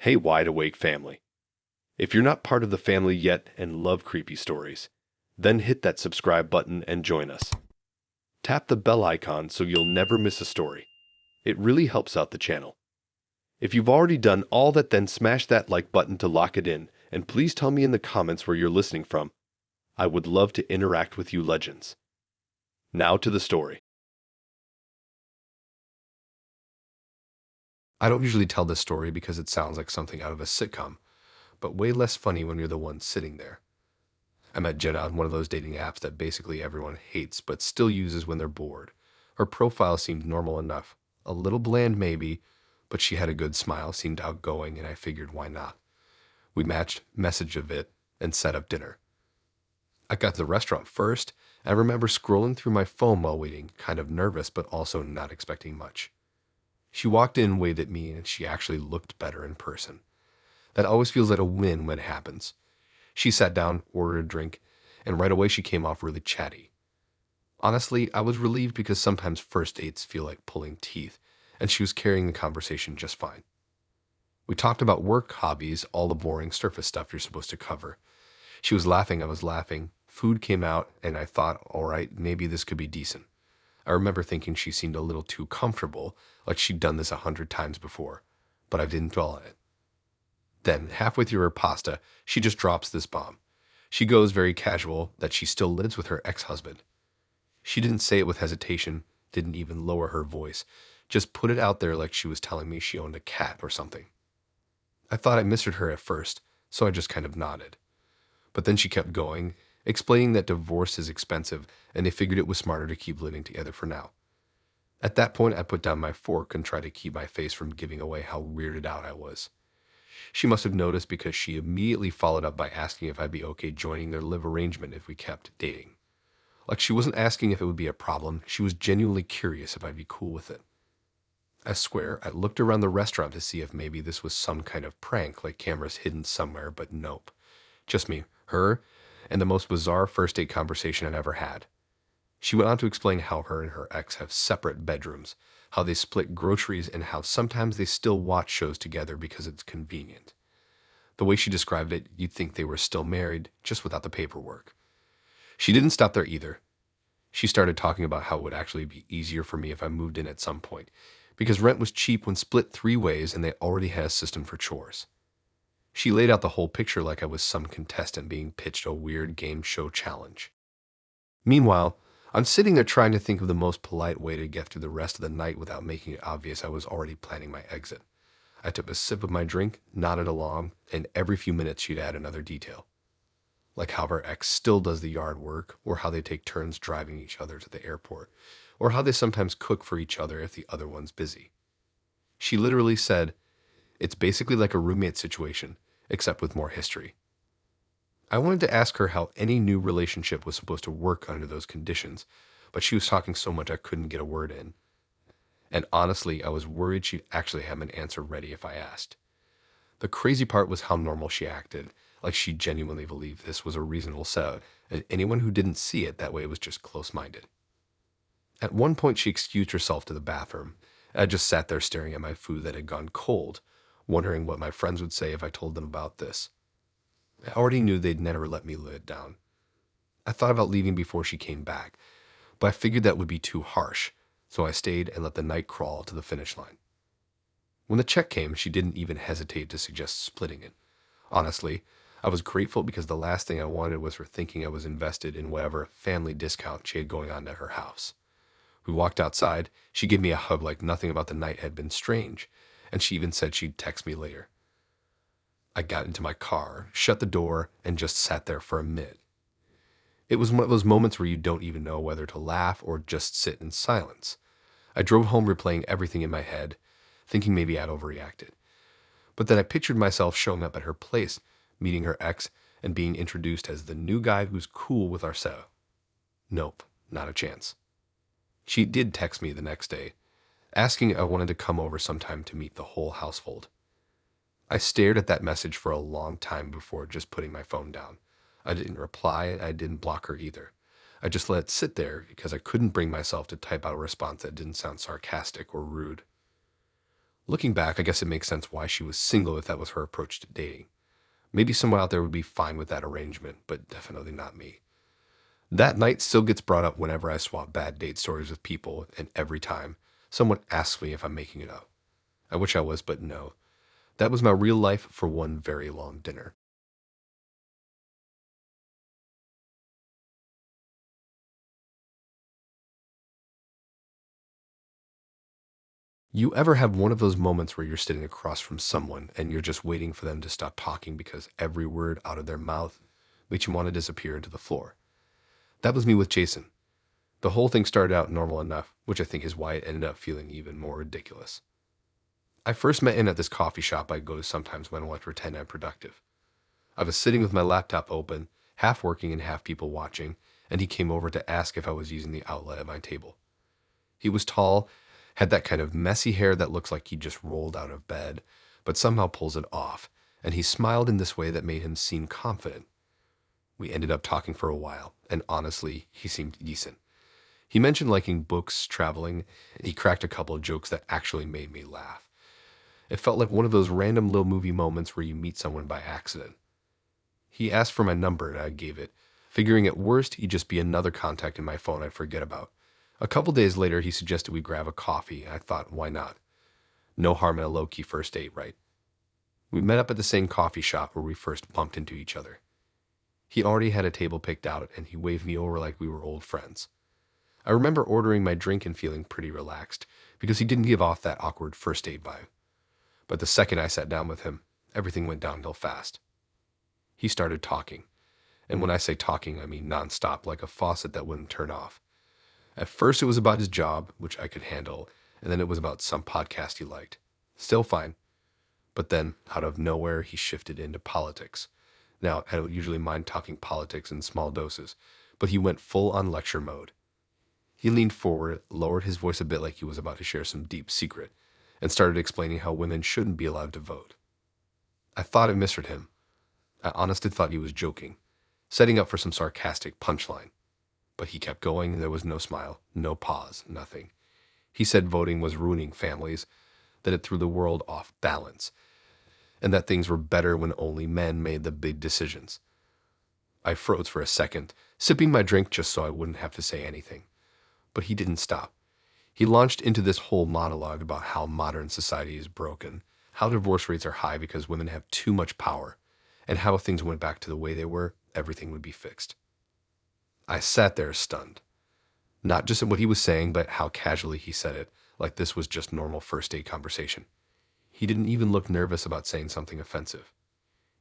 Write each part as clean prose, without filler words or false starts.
Hey, Wide Awake family. If you're not part of the family yet and love creepy stories, then hit that subscribe button and join us. Tap the bell icon so you'll never miss a story. It really helps out the channel. If you've already done all that, then smash that like button to lock it in, and please tell me in the comments where you're listening from. I would love to interact with you legends. Now to the story. I don't usually tell this story because it sounds like something out of a sitcom, but way less funny when you're the one sitting there. I met Jenna on one of those dating apps that basically everyone hates but still uses when they're bored. Her profile seemed normal enough, a little bland maybe, but she had a good smile, seemed outgoing, and I figured why not. We matched, messaged a bit, and set up dinner. I got to the restaurant first, and I remember scrolling through my phone while waiting, kind of nervous but also not expecting much. She walked in, waved at me, and she actually looked better in person. That always feels like a win when it happens. She sat down, ordered a drink, and right away she came off really chatty. Honestly, I was relieved because sometimes first dates feel like pulling teeth, and she was carrying the conversation just fine. We talked about work, hobbies, all the boring surface stuff you're supposed to cover. She was laughing, I was laughing. Food came out, and I thought, all right, maybe this could be decent. I remember thinking she seemed a little too comfortable, like she'd done this 100 times before, but I didn't dwell on it. Then, halfway through her pasta, she just drops this bomb. She goes very casual that she still lives with her ex-husband. She didn't say it with hesitation, didn't even lower her voice, just put it out there like she was telling me she owned a cat or something. I thought I misheard her at first, so I just kind of nodded. But then she kept going, explaining that divorce is expensive and they figured it was smarter to keep living together for now. At that point, I put down my fork and tried to keep my face from giving away how weirded out I was. She must have noticed because she immediately followed up by asking if I'd be okay joining their live arrangement if we kept dating. Like she wasn't asking if it would be a problem, she was genuinely curious if I'd be cool with it. I swear, I looked around the restaurant to see if maybe this was some kind of prank, like cameras hidden somewhere, but nope. Just me, her, and the most bizarre first date conversation I'd ever had. She went on to explain how her and her ex have separate bedrooms, how they split groceries, and how sometimes they still watch shows together because it's convenient. The way she described it, you'd think they were still married, just without the paperwork. She didn't stop there either. She started talking about how it would actually be easier for me if I moved in at some point, because rent was cheap when split 3 ways and they already had a system for chores. She laid out the whole picture like I was some contestant being pitched a weird game show challenge. Meanwhile, I'm sitting there trying to think of the most polite way to get through the rest of the night without making it obvious I was already planning my exit. I took a sip of my drink, nodded along, and every few minutes she'd add another detail. Like how her ex still does the yard work, or how they take turns driving each other to the airport, or how they sometimes cook for each other if the other one's busy. She literally said, it's basically like a roommate situation, except with more history. I wanted to ask her how any new relationship was supposed to work under those conditions, but she was talking so much I couldn't get a word in. And honestly, I was worried she'd actually have an answer ready if I asked. The crazy part was how normal she acted, like she genuinely believed this was a reasonable setup, and anyone who didn't see it that way was just close-minded. At one point, she excused herself to the bathroom, and I just sat there staring at my food that had gone cold, wondering what my friends would say if I told them about this. I already knew they'd never let me live it down. I thought about leaving before she came back, but I figured that would be too harsh, so I stayed and let the night crawl to the finish line. When the check came, she didn't even hesitate to suggest splitting it. Honestly, I was grateful because the last thing I wanted was her thinking I was invested in whatever family discount she had going on at her house. We walked outside, she gave me a hug like nothing about the night had been strange, and she even said she'd text me later. I got into my car, shut the door, and just sat there for a minute. It was one of those moments where you don't even know whether to laugh or just sit in silence. I drove home replaying everything in my head, thinking maybe I'd overreacted. But then I pictured myself showing up at her place, meeting her ex, and being introduced as the new guy who's cool with our setup. Nope, not a chance. She did text me the next day, asking if I wanted to come over sometime to meet the whole household. I stared at that message for a long time before just putting my phone down. I didn't reply, and I didn't block her either. I just let it sit there because I couldn't bring myself to type out a response that didn't sound sarcastic or rude. Looking back, I guess it makes sense why she was single if that was her approach to dating. Maybe someone out there would be fine with that arrangement, but definitely not me. That night still gets brought up whenever I swap bad date stories with people, and every time someone asks me if I'm making it up. I wish I was, but no. That was my real life for one very long dinner. You ever have one of those moments where you're sitting across from someone and you're just waiting for them to stop talking because every word out of their mouth makes you want to disappear into the floor? That was me with Jason. The whole thing started out normal enough, which I think is why it ended up feeling even more ridiculous. I first met him at this coffee shop I go to sometimes when I want to pretend I'm productive. I was sitting with my laptop open, half working and half people watching, and he came over to ask if I was using the outlet at my table. He was tall, had that kind of messy hair that looks like he just rolled out of bed, but somehow pulls it off, and he smiled in this way that made him seem confident. We ended up talking for a while, and honestly, he seemed decent. He mentioned liking books, traveling, and he cracked a couple of jokes that actually made me laugh. It felt like one of those random little movie moments where you meet someone by accident. He asked for my number and I gave it, figuring at worst he'd just be another contact in my phone I'd forget about. A couple days later, he suggested we grab a coffee, and I thought, why not? No harm in a low-key first date, right? We met up at the same coffee shop where we first bumped into each other. He already had a table picked out, and he waved me over like we were old friends. I remember ordering my drink and feeling pretty relaxed, because he didn't give off that awkward first date vibe. But the second I sat down with him, everything went downhill fast. He started talking. And when I say talking, I mean nonstop, like a faucet that wouldn't turn off. At first, it was about his job, which I could handle, and then it was about some podcast he liked. Still fine. But then, out of nowhere, he shifted into politics. Now, I don't usually mind talking politics in small doses, but he went full on lecture mode. He leaned forward, lowered his voice a bit like he was about to share some deep secret, and started explaining how women shouldn't be allowed to vote. I thought I misheard him. I honestly thought he was joking, setting up for some sarcastic punchline. But he kept going, and there was no smile, no pause, nothing. He said voting was ruining families, that it threw the world off balance, and that things were better when only men made the big decisions. I froze for a second, sipping my drink just so I wouldn't have to say anything. But he didn't stop. He launched into this whole monologue about how modern society is broken, how divorce rates are high because women have too much power, and how if things went back to the way they were, everything would be fixed. I sat there stunned. Not just at what he was saying, but how casually he said it, like this was just normal first date conversation. He didn't even look nervous about saying something offensive.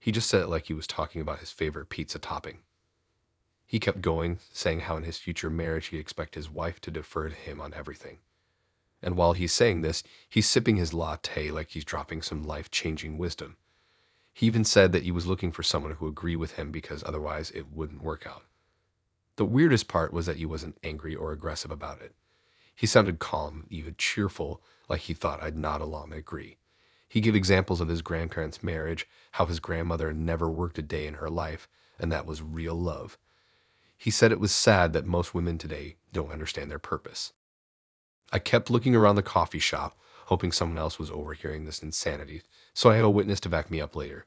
He just said it like he was talking about his favorite pizza topping. He kept going, saying how in his future marriage he'd expect his wife to defer to him on everything. And while he's saying this, he's sipping his latte like he's dropping some life-changing wisdom. He even said that he was looking for someone who agreed with him because otherwise it wouldn't work out. The weirdest part was that he wasn't angry or aggressive about it. He sounded calm, even cheerful, like he thought I'd nod along and agree. He gave examples of his grandparents' marriage, how his grandmother never worked a day in her life, and that was real love. He said it was sad that most women today don't understand their purpose. I kept looking around the coffee shop, hoping someone else was overhearing this insanity, so I had a witness to back me up later.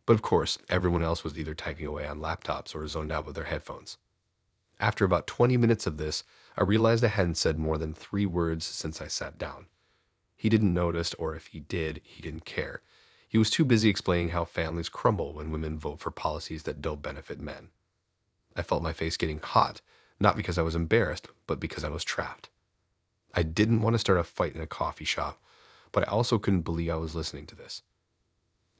But of course, everyone else was either typing away on laptops or zoned out with their headphones. After about 20 minutes of this, I realized I hadn't said more than 3 words since I sat down. He didn't notice, or if he did, he didn't care. He was too busy explaining how families crumble when women vote for policies that don't benefit men. I felt my face getting hot, not because I was embarrassed, but because I was trapped. I didn't want to start a fight in a coffee shop, but I also couldn't believe I was listening to this.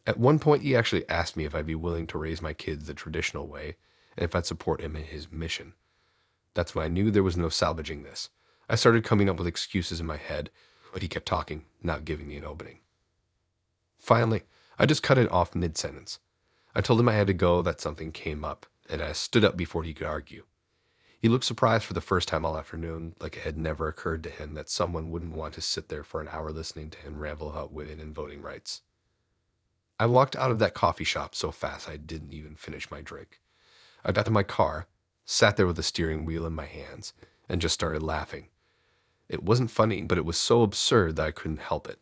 At one point, he actually asked me if I'd be willing to raise my kids the traditional way and if I'd support him in his mission. That's when I knew there was no salvaging this. I started coming up with excuses in my head, but he kept talking, not giving me an opening. Finally, I just cut it off mid-sentence. I told him I had to go, that something came up, and I stood up before he could argue. He looked surprised for the first time all afternoon, like it had never occurred to him that someone wouldn't want to sit there for an hour listening to him ramble about women and voting rights. I walked out of that coffee shop so fast I didn't even finish my drink. I got to my car, sat there with the steering wheel in my hands, and just started laughing. It wasn't funny, but it was so absurd that I couldn't help it.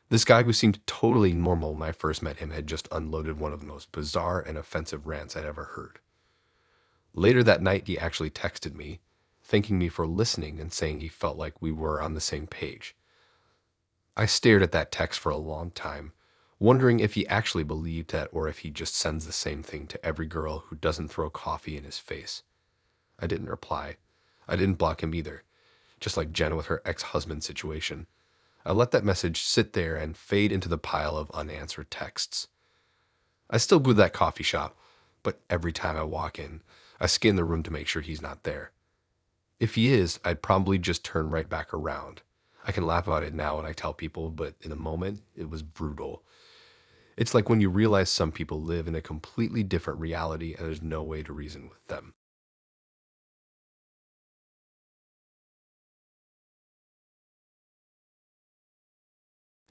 This guy who seemed totally normal when I first met him had just unloaded one of the most bizarre and offensive rants I'd ever heard. Later that night, he actually texted me, thanking me for listening and saying he felt like we were on the same page. I stared at that text for a long time, wondering if he actually believed that or if he just sends the same thing to every girl who doesn't throw coffee in his face. I didn't reply. I didn't block him either, just like Jen with her ex-husband situation. I let that message sit there and fade into the pile of unanswered texts. I still go to that coffee shop, but every time I walk in, I scan the room to make sure he's not there. If he is, I'd probably just turn right back around. I can laugh about it now when I tell people, but in the moment, it was brutal. It's like when you realize some people live in a completely different reality and there's no way to reason with them.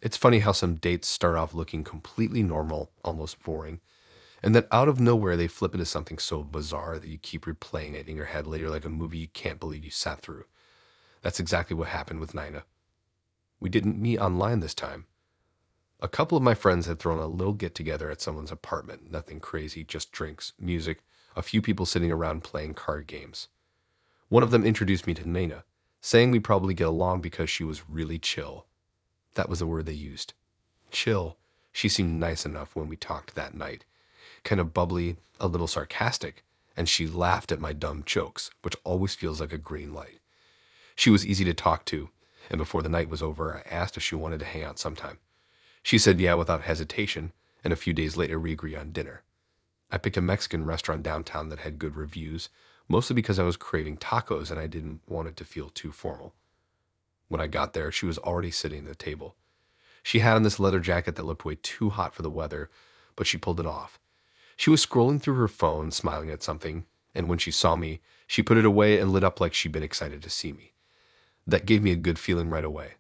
It's funny how some dates start off looking completely normal, almost boring, and then out of nowhere they flip into something so bizarre that you keep replaying it in your head later like a movie you can't believe you sat through. That's exactly what happened with Nina. We didn't meet online this time. A couple of my friends had thrown a little get-together at someone's apartment. Nothing crazy, just drinks, music, a few people sitting around playing card games. One of them introduced me to Nina, saying we'd probably get along because she was really chill. That was the word they used. Chill. She seemed nice enough when we talked that night. Kind of bubbly, a little sarcastic, and she laughed at my dumb jokes, which always feels like a green light. She was easy to talk to, and before the night was over, I asked if she wanted to hang out sometime. She said yeah without hesitation, and a few days later we agreed on dinner. I picked a Mexican restaurant downtown that had good reviews, mostly because I was craving tacos and I didn't want it to feel too formal. When I got there, she was already sitting at the table. She had on this leather jacket that looked way too hot for the weather, but she pulled it off. She was scrolling through her phone, smiling at something, and when she saw me, she put it away and lit up like she'd been excited to see me. That gave me a good feeling right away.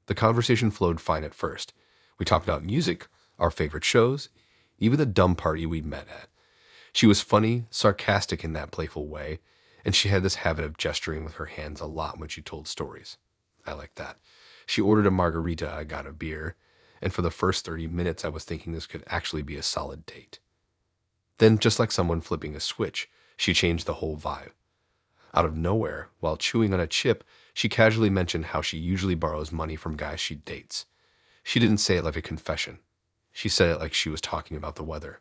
The conversation flowed fine at first. We talked about music, our favorite shows, even the dumb party we'd met at. She was funny, sarcastic in that playful way, and she had this habit of gesturing with her hands a lot when she told stories. I liked that. She ordered a margarita, I got a beer, and for the first 30 minutes I was thinking this could actually be a solid date. Then, just like someone flipping a switch, she changed the whole vibe. Out of nowhere, while chewing on a chip, she casually mentioned how she usually borrows money from guys she dates. She didn't say it like a confession. She said it like she was talking about the weather.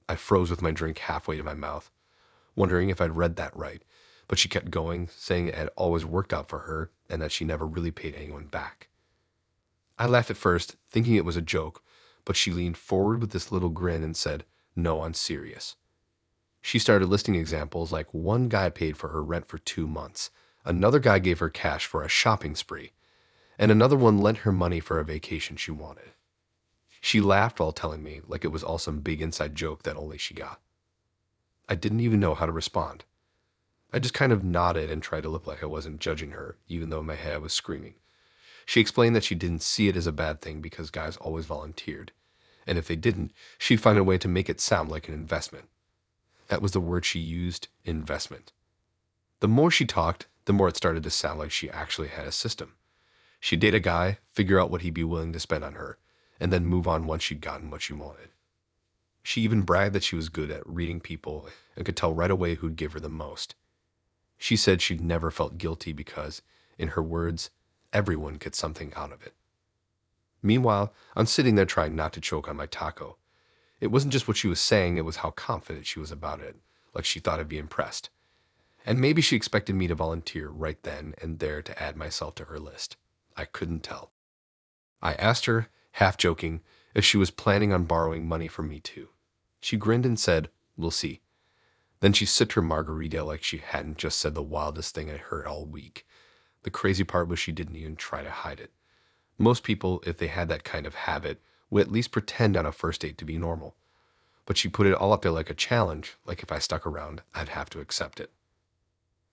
I froze with my drink halfway to my mouth, wondering if I'd read that right, but she kept going, saying it had always worked out for her and that she never really paid anyone back. I laughed at first, thinking it was a joke, but she leaned forward with this little grin and said, "No, I'm serious." She started listing examples like one guy paid for her rent for 2 months, another guy gave her cash for a shopping spree, and another one lent her money for a vacation she wanted. She laughed while telling me like it was all some big inside joke that only she got. I didn't even know how to respond. I just kind of nodded and tried to look like I wasn't judging her, even though in my head I was screaming. She explained that she didn't see it as a bad thing because guys always volunteered, and if they didn't, she'd find a way to make it sound like an investment. That was the word she used, investment. The more she talked, the more it started to sound like she actually had a system. She'd date a guy, figure out what he'd be willing to spend on her, and then move on once she'd gotten what she wanted. She even bragged that she was good at reading people and could tell right away who'd give her the most. She said she'd never felt guilty because, in her words, everyone gets something out of it. Meanwhile, I'm sitting there trying not to choke on my taco. It wasn't just what she was saying, it was how confident she was about it, like she thought I'd be impressed. And maybe she expected me to volunteer right then and there to add myself to her list. I couldn't tell. I asked her, half joking, if she was planning on borrowing money from me too. She grinned and said, "We'll see." Then she sipped her margarita like she hadn't just said the wildest thing I'd heard all week. The crazy part was she didn't even try to hide it. Most people, if they had that kind of habit, would at least pretend on a first date to be normal. But she put it all up there like a challenge, like if I stuck around, I'd have to accept it.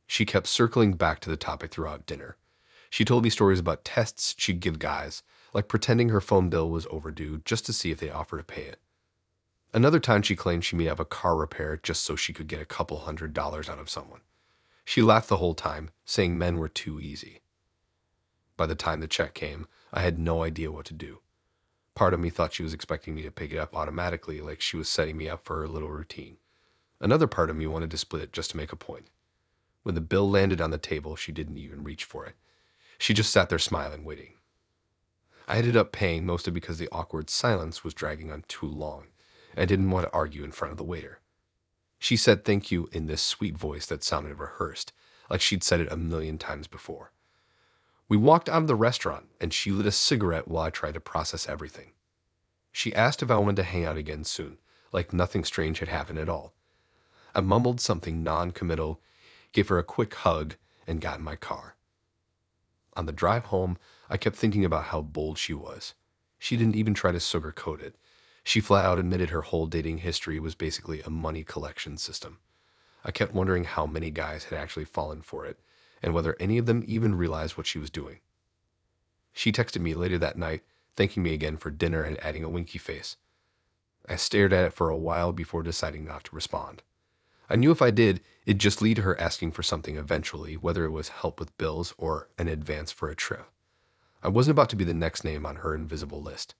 She kept circling back to the topic throughout dinner. She told me stories about tests she'd give guys, like pretending her phone bill was overdue just to see if they offered to pay it. Another time she claimed she may have a car repair just so she could get a couple $100s out of someone. She laughed the whole time, saying men were too easy. By the time the check came, I had no idea what to do. Part of me thought she was expecting me to pick it up automatically, like she was setting me up for her little routine. Another part of me wanted to split it just to make a point. When the bill landed on the table, she didn't even reach for it. She just sat there smiling, waiting. I ended up paying mostly because the awkward silence was dragging on too long. I didn't want to argue in front of the waiter. She said thank you in this sweet voice that sounded rehearsed, like she'd said it a million times before. We walked out of the restaurant, and she lit a cigarette while I tried to process everything. She asked if I wanted to hang out again soon, like nothing strange had happened at all. I mumbled something non-committal, gave her a quick hug, and got in my car. On the drive home, I kept thinking about how bold she was. She didn't even try to sugarcoat it. She flat out admitted her whole dating history was basically a money collection system. I kept wondering how many guys had actually fallen for it, and whether any of them even realized what she was doing. She texted me later that night, thanking me again for dinner and adding a winky face. I stared at it for a while before deciding not to respond. I knew if I did, it'd just lead to her asking for something eventually, whether it was help with bills or an advance for a trip. I wasn't about to be the next name on her invisible list.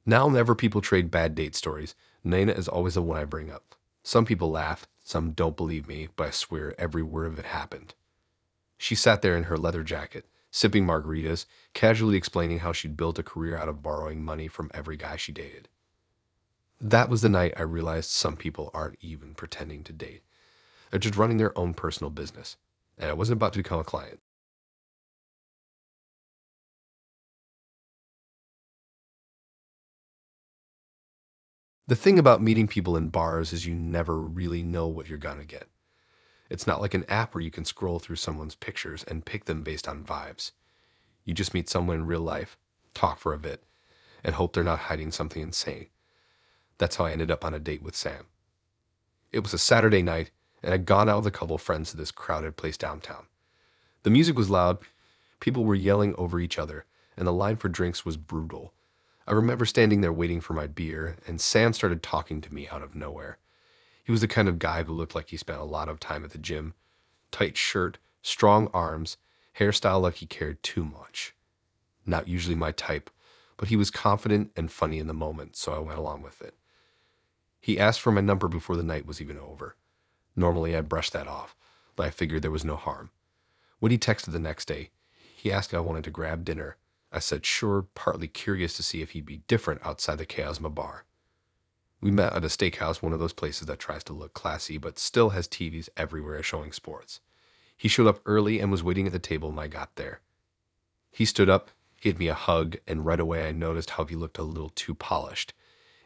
Now whenever people trade bad date stories, Nina is always the one I bring up. Some people laugh, some don't believe me, but I swear every word of it happened. She sat there in her leather jacket, sipping margaritas, casually explaining how she'd built a career out of borrowing money from every guy she dated. That was the night I realized some people aren't even pretending to date. They're just running their own personal business, and I wasn't about to become a client. The thing about meeting people in bars is you never really know what you're gonna get. It's not like an app where you can scroll through someone's pictures and pick them based on vibes. You just meet someone in real life, talk for a bit, and hope they're not hiding something insane. That's how I ended up on a date with Sam. It was a Saturday night, and I'd gone out with a couple of friends to this crowded place downtown. The music was loud, people were yelling over each other, and the line for drinks was brutal. I remember standing there waiting for my beer, and Sam started talking to me out of nowhere. He was the kind of guy who looked like he spent a lot of time at the gym. Tight shirt, strong arms, hairstyle like he cared too much. Not usually my type, but he was confident and funny in the moment, so I went along with it. He asked for my number before the night was even over. Normally I'd brush that off, but I figured there was no harm. When he texted the next day, he asked if I wanted to grab dinner. I said sure, partly curious to see if he'd be different outside the chaos of a bar. We met at a steakhouse, one of those places that tries to look classy but still has TVs everywhere showing sports. He showed up early and was waiting at the table when I got there. He stood up, gave me a hug, and right away I noticed how he looked a little too polished.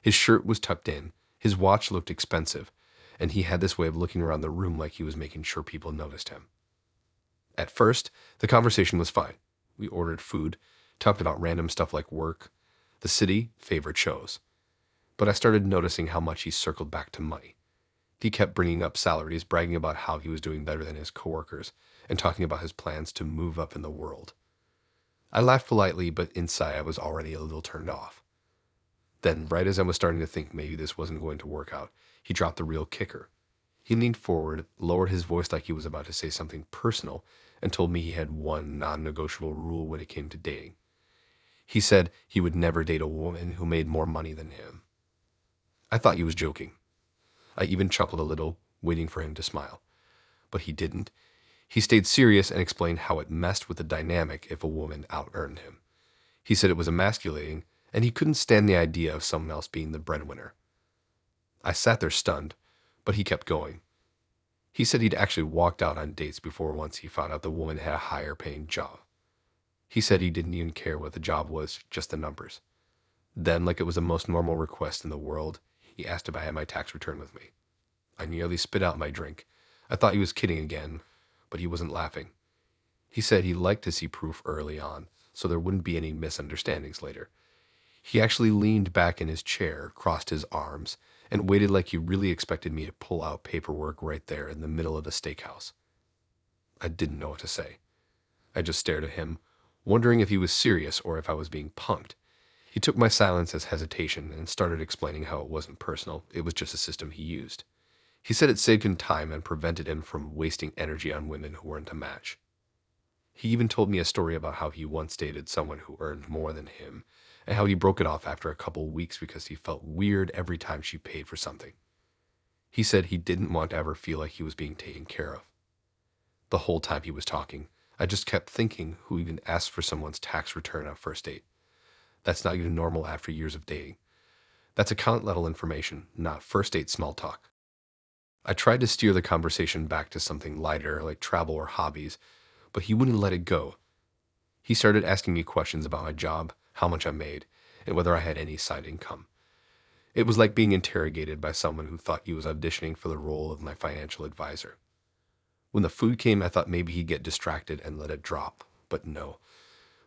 His shirt was tucked in, his watch looked expensive, and he had this way of looking around the room like he was making sure people noticed him. At first, the conversation was fine. We ordered food, talked about random stuff like work, the city, favorite shows. But I started noticing how much he circled back to money. He kept bringing up salaries, bragging about how he was doing better than his coworkers, and talking about his plans to move up in the world. I laughed politely, but inside I was already a little turned off. Then, right as I was starting to think maybe this wasn't going to work out, he dropped the real kicker. He leaned forward, lowered his voice like he was about to say something personal, and told me he had one non-negotiable rule when it came to dating. He said he would never date a woman who made more money than him. I thought he was joking. I even chuckled a little, waiting for him to smile. But he didn't. He stayed serious and explained how it messed with the dynamic if a woman out-earned him. He said it was emasculating, and he couldn't stand the idea of someone else being the breadwinner. I sat there stunned, but he kept going. He said he'd actually walked out on dates before once he found out the woman had a higher paying job. He said he didn't even care what the job was, just the numbers. Then, like it was the most normal request in the world, he asked if I had my tax return with me. I nearly spit out my drink. I thought he was kidding again, but he wasn't laughing. He said he liked to see proof early on, so there wouldn't be any misunderstandings later. He actually leaned back in his chair, crossed his arms, and waited like he really expected me to pull out paperwork right there in the middle of the steakhouse. I didn't know what to say. I just stared at him, wondering if he was serious or if I was being punked. He took my silence as hesitation and started explaining how it wasn't personal, it was just a system he used. He said it saved him time and prevented him from wasting energy on women who weren't a match. He even told me a story about how he once dated someone who earned more than him, and how he broke it off after a couple weeks because he felt weird every time she paid for something. He said he didn't want to ever feel like he was being taken care of. The whole time he was talking, I just kept thinking, who even asked for someone's tax return on a first date? That's not even normal after years of dating. That's account level information, not first date small talk. I tried to steer the conversation back to something lighter like travel or hobbies, but he wouldn't let it go. He started asking me questions about my job, how much I made, and whether I had any side income. It was like being interrogated by someone who thought he was auditioning for the role of my financial advisor. When the food came, I thought maybe he'd get distracted and let it drop, but no.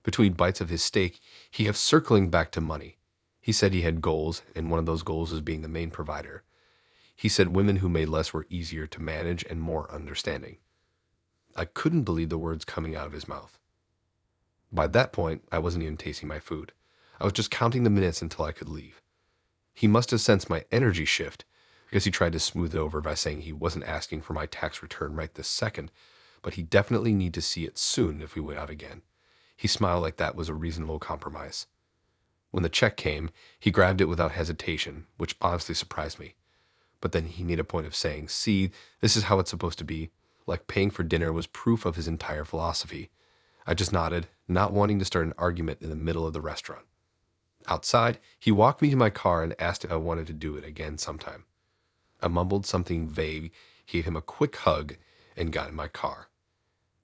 Between bites of his steak, he kept circling back to money. He said he had goals, and one of those goals was being the main provider. He said women who made less were easier to manage and more understanding. I couldn't believe the words coming out of his mouth. By that point, I wasn't even tasting my food. I was just counting the minutes until I could leave. He must have sensed my energy shift, because he tried to smooth it over by saying he wasn't asking for my tax return right this second, but he definitely need to see it soon if we went out again. He smiled like that was a reasonable compromise. When the check came, he grabbed it without hesitation, which honestly surprised me. But then he made a point of saying, "See, this is how it's supposed to be," like paying for dinner was proof of his entire philosophy. I just nodded, not wanting to start an argument in the middle of the restaurant. Outside, he walked me to my car and asked if I wanted to do it again sometime. I mumbled something vague, gave him a quick hug, and got in my car.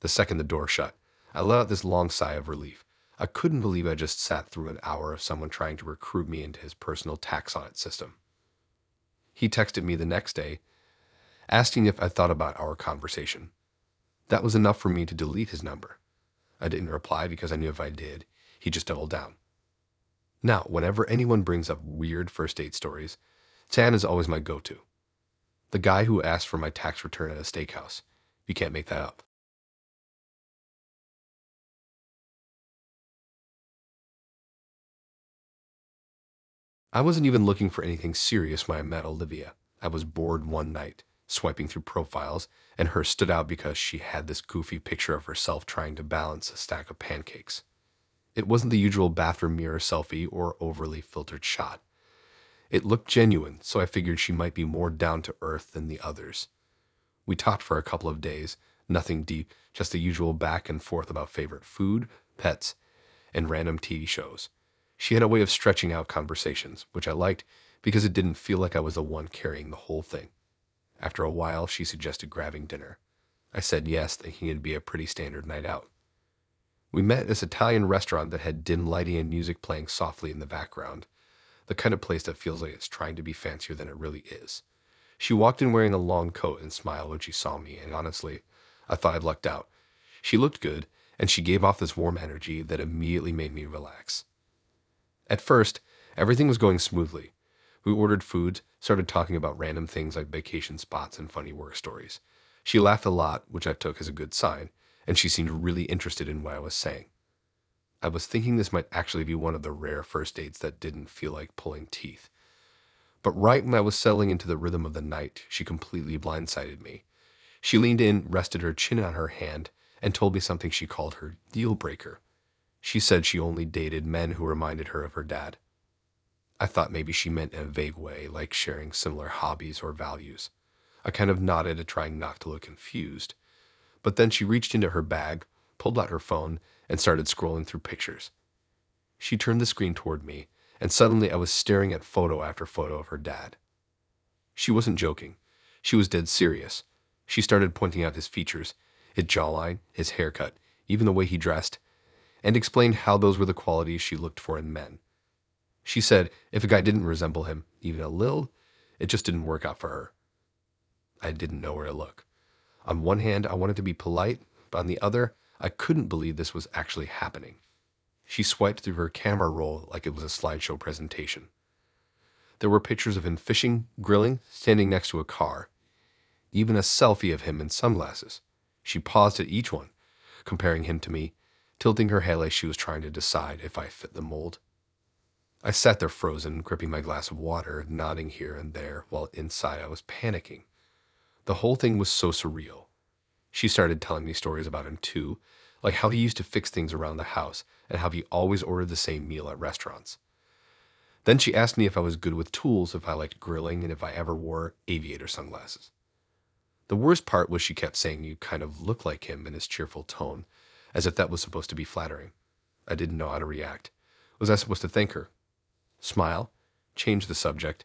The second the door shut, I let out this long sigh of relief. I couldn't believe I just sat through an hour of someone trying to recruit me into his personal tax audit system. He texted me the next day, asking if I thought about our conversation. That was enough for me to delete his number. I didn't reply because I knew if I did, he'd just double down. Now, whenever anyone brings up weird first date stories, Tan is always my go-to. The guy who asked for my tax return at a steakhouse. You can't make that up. I wasn't even looking for anything serious when I met Olivia. I was bored one night, swiping through profiles, and hers stood out because she had this goofy picture of herself trying to balance a stack of pancakes. It wasn't the usual bathroom mirror selfie or overly filtered shot. It looked genuine, so I figured she might be more down to earth than the others. We talked for a couple of days, nothing deep, just the usual back and forth about favorite food, pets, and random TV shows. She had a way of stretching out conversations, which I liked because it didn't feel like I was the one carrying the whole thing. After a while, she suggested grabbing dinner. I said yes, thinking it'd be a pretty standard night out. We met at this Italian restaurant that had dim lighting and music playing softly in the background, the kind of place that feels like it's trying to be fancier than it really is. She walked in wearing a long coat and smiled when she saw me, and honestly, I thought I'd lucked out. She looked good, and she gave off this warm energy that immediately made me relax. At first, everything was going smoothly. We ordered food, started talking about random things like vacation spots and funny work stories. She laughed a lot, which I took as a good sign, and she seemed really interested in what I was saying. I was thinking this might actually be one of the rare first dates that didn't feel like pulling teeth. But right when I was settling into the rhythm of the night, she completely blindsided me. She leaned in, rested her chin on her hand, and told me something she called her deal breaker. She said she only dated men who reminded her of her dad. I thought maybe she meant in a vague way, like sharing similar hobbies or values. I kind of nodded, trying not to look confused. But then she reached into her bag, pulled out her phone, and started scrolling through pictures. She turned the screen toward me, and suddenly I was staring at photo after photo of her dad. She wasn't joking. She was dead serious. She started pointing out his features, his jawline, his haircut, even the way he dressed, and explained how those were the qualities she looked for in men. She said if a guy didn't resemble him, even a little, it just didn't work out for her. I didn't know where to look. On one hand, I wanted to be polite, but on the other, I couldn't believe this was actually happening. She swiped through her camera roll like it was a slideshow presentation. There were pictures of him fishing, grilling, standing next to a car, even a selfie of him in sunglasses. She paused at each one, comparing him to me, tilting her head like she was trying to decide if I fit the mold. I sat there frozen, gripping my glass of water, nodding here and there, while inside I was panicking. The whole thing was so surreal. She started telling me stories about him too, like how he used to fix things around the house and how he always ordered the same meal at restaurants. Then she asked me if I was good with tools, if I liked grilling, and if I ever wore aviator sunglasses. The worst part was she kept saying you kind of look like him in his cheerful tone, as if that was supposed to be flattering. I didn't know how to react. Was I supposed to thank her? Smile? Change the subject?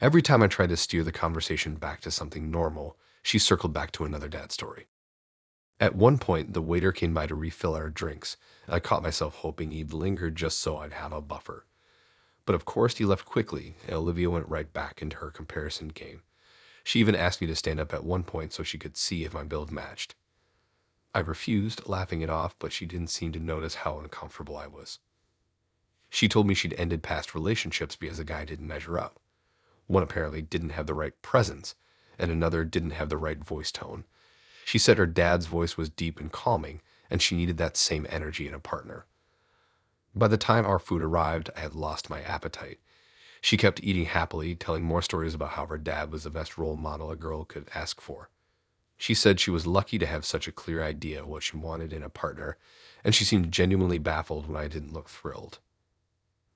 Every time I tried to steer the conversation back to something normal, she circled back to another dad story. At one point, the waiter came by to refill our drinks, and I caught myself hoping he'd linger just so I'd have a buffer. But of course, he left quickly, and Olivia went right back into her comparison game. She even asked me to stand up at one point so she could see if my build matched. I refused, laughing it off, but she didn't seem to notice how uncomfortable I was. She told me she'd ended past relationships because the guy didn't measure up. One apparently didn't have the right presence, and another didn't have the right voice tone. She said her dad's voice was deep and calming, and she needed that same energy in a partner. By the time our food arrived, I had lost my appetite. She kept eating happily, telling more stories about how her dad was the best role model a girl could ask for. She said she was lucky to have such a clear idea of what she wanted in a partner, and she seemed genuinely baffled when I didn't look thrilled.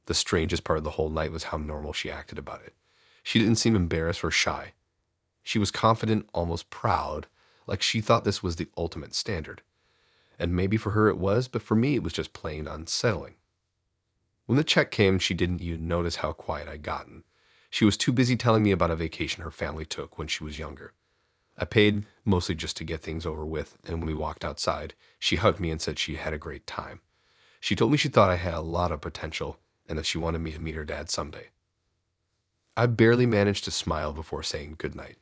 The strangest part of the whole night was how normal she acted about it. She didn't seem embarrassed or shy. She was confident, almost proud, like she thought this was the ultimate standard. And maybe for her it was, but for me it was just plain unsettling. When the check came, she didn't even notice how quiet I'd gotten. She was too busy telling me about a vacation her family took when she was younger. I paid, mostly just to get things over with, and when we walked outside, she hugged me and said she had a great time. She told me she thought I had a lot of potential and that she wanted me to meet her dad someday. I barely managed to smile before saying goodnight.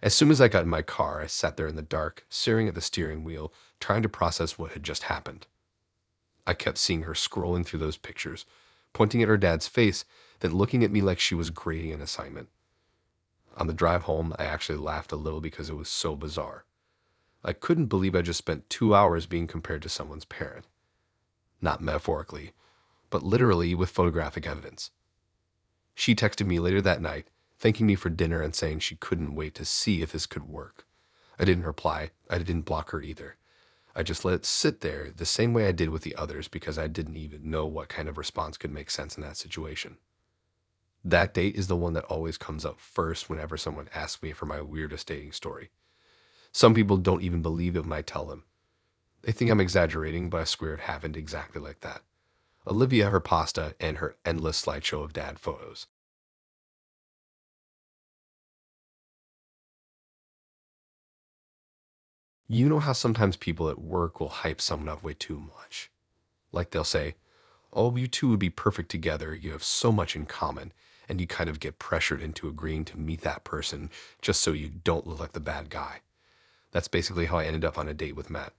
As soon as I got in my car, I sat there in the dark, staring at the steering wheel, trying to process what had just happened. I kept seeing her scrolling through those pictures, pointing at her dad's face, then looking at me like she was grading an assignment. On the drive home, I actually laughed a little because it was so bizarre. I couldn't believe I just spent 2 hours being compared to someone's parent. Not metaphorically, but literally with photographic evidence. She texted me later that night, thanking me for dinner and saying she couldn't wait to see if this could work. I didn't reply. I didn't block her either. I just let it sit there the same way I did with the others because I didn't even know what kind of response could make sense in that situation. That date is the one that always comes up first whenever someone asks me for my weirdest dating story. Some people don't even believe it when I tell them. They think I'm exaggerating, but I swear it happened exactly like that. Olivia, her pasta, and her endless slideshow of dad photos. You know how sometimes people at work will hype someone up way too much? Like they'll say, oh, you two would be perfect together, you have so much in common, and you kind of get pressured into agreeing to meet that person just so you don't look like the bad guy. That's basically how I ended up on a date with Matt.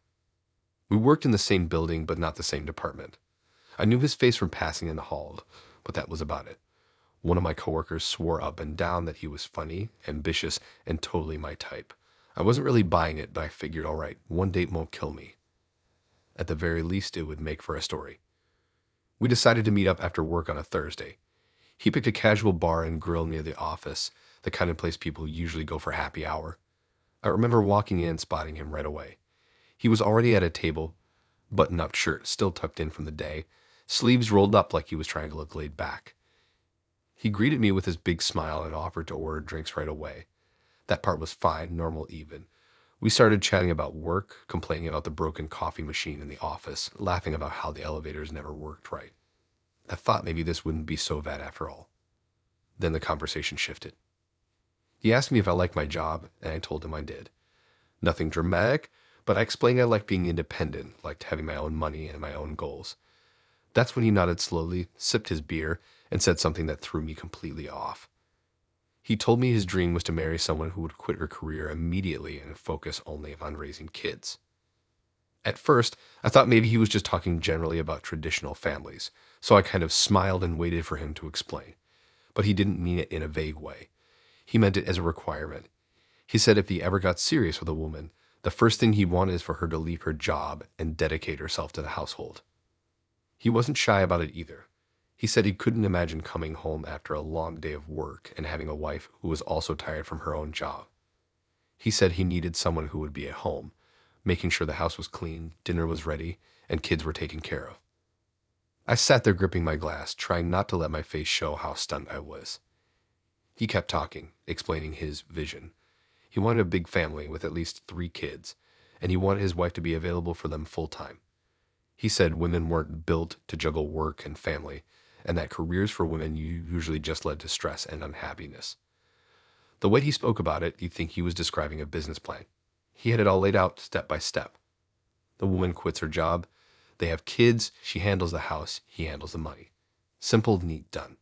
We worked in the same building, but not the same department. I knew his face from passing in the hall, but that was about it. One of my coworkers swore up and down that he was funny, ambitious, and totally my type. I wasn't really buying it, but I figured, all right, one date won't kill me. At the very least, it would make for a story. We decided to meet up after work on a Thursday. He picked a casual bar and grill near the office, the kind of place people usually go for happy hour. I remember walking in and spotting him right away. He was already at a table, button-up shirt still tucked in from the day, sleeves rolled up like he was trying to look laid back. He greeted me with his big smile and offered to order drinks right away. That part was fine, normal even. We started chatting about work, complaining about the broken coffee machine in the office, laughing about how the elevators never worked right. I thought maybe this wouldn't be so bad after all. Then the conversation shifted. He asked me if I liked my job, and I told him I did. Nothing dramatic, but I explained I liked being independent, liked having my own money and my own goals. That's when he nodded slowly, sipped his beer, and said something that threw me completely off. He told me his dream was to marry someone who would quit her career immediately and focus only on raising kids. At first, I thought maybe he was just talking generally about traditional families, so I kind of smiled and waited for him to explain. But he didn't mean it in a vague way. He meant it as a requirement. He said if he ever got serious with a woman, the first thing he wanted is for her to leave her job and dedicate herself to the household. He wasn't shy about it either. He said he couldn't imagine coming home after a long day of work and having a wife who was also tired from her own job. He said he needed someone who would be at home, making sure the house was clean, dinner was ready, and kids were taken care of. I sat there gripping my glass, trying not to let my face show how stunned I was. He kept talking, explaining his vision. He wanted a big family with at least 3 kids, and he wanted his wife to be available for them full time. He said women weren't built to juggle work and family, and that careers for women usually just led to stress and unhappiness. The way he spoke about it, you'd think he was describing a business plan. He had it all laid out step by step. The woman quits her job, they have kids, she handles the house, he handles the money. Simple, neat, done.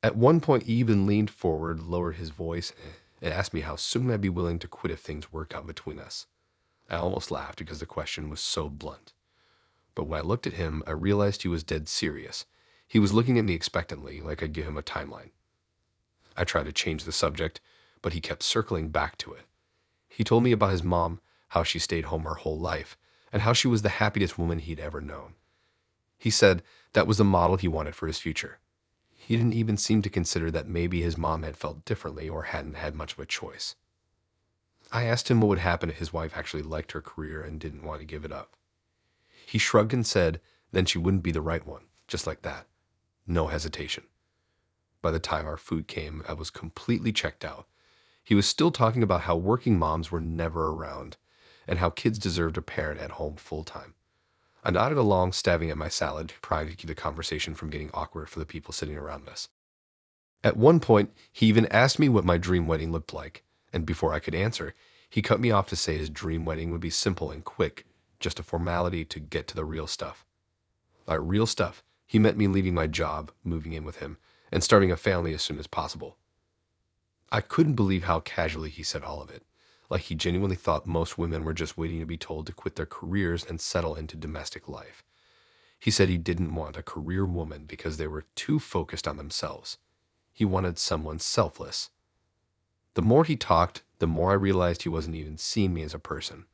At one point, he even leaned forward, lowered his voice, and asked me how soon I'd be willing to quit if things worked out between us. I almost laughed because the question was so blunt. But when I looked at him, I realized he was dead serious. He was looking at me expectantly, like I'd give him a timeline. I tried to change the subject, but he kept circling back to it. He told me about his mom, how she stayed home her whole life, and how she was the happiest woman he'd ever known. He said that was the model he wanted for his future. He didn't even seem to consider that maybe his mom had felt differently or hadn't had much of a choice. I asked him what would happen if his wife actually liked her career and didn't want to give it up. He shrugged and said, then she wouldn't be the right one, just like that. No hesitation. By the time our food came, I was completely checked out. He was still talking about how working moms were never around, and how kids deserved a parent at home full time. I nodded along, stabbing at my salad, trying to keep the conversation from getting awkward for the people sitting around us. At one point, he even asked me what my dream wedding looked like, and before I could answer, he cut me off to say his dream wedding would be simple and quick, just a formality to get to the real stuff. By real stuff, he meant me leaving my job, moving in with him, and starting a family as soon as possible. I couldn't believe how casually he said all of it, like he genuinely thought most women were just waiting to be told to quit their careers and settle into domestic life. He said he didn't want a career woman because they were too focused on themselves. He wanted someone selfless. The more he talked, the more I realized he wasn't even seeing me as a person.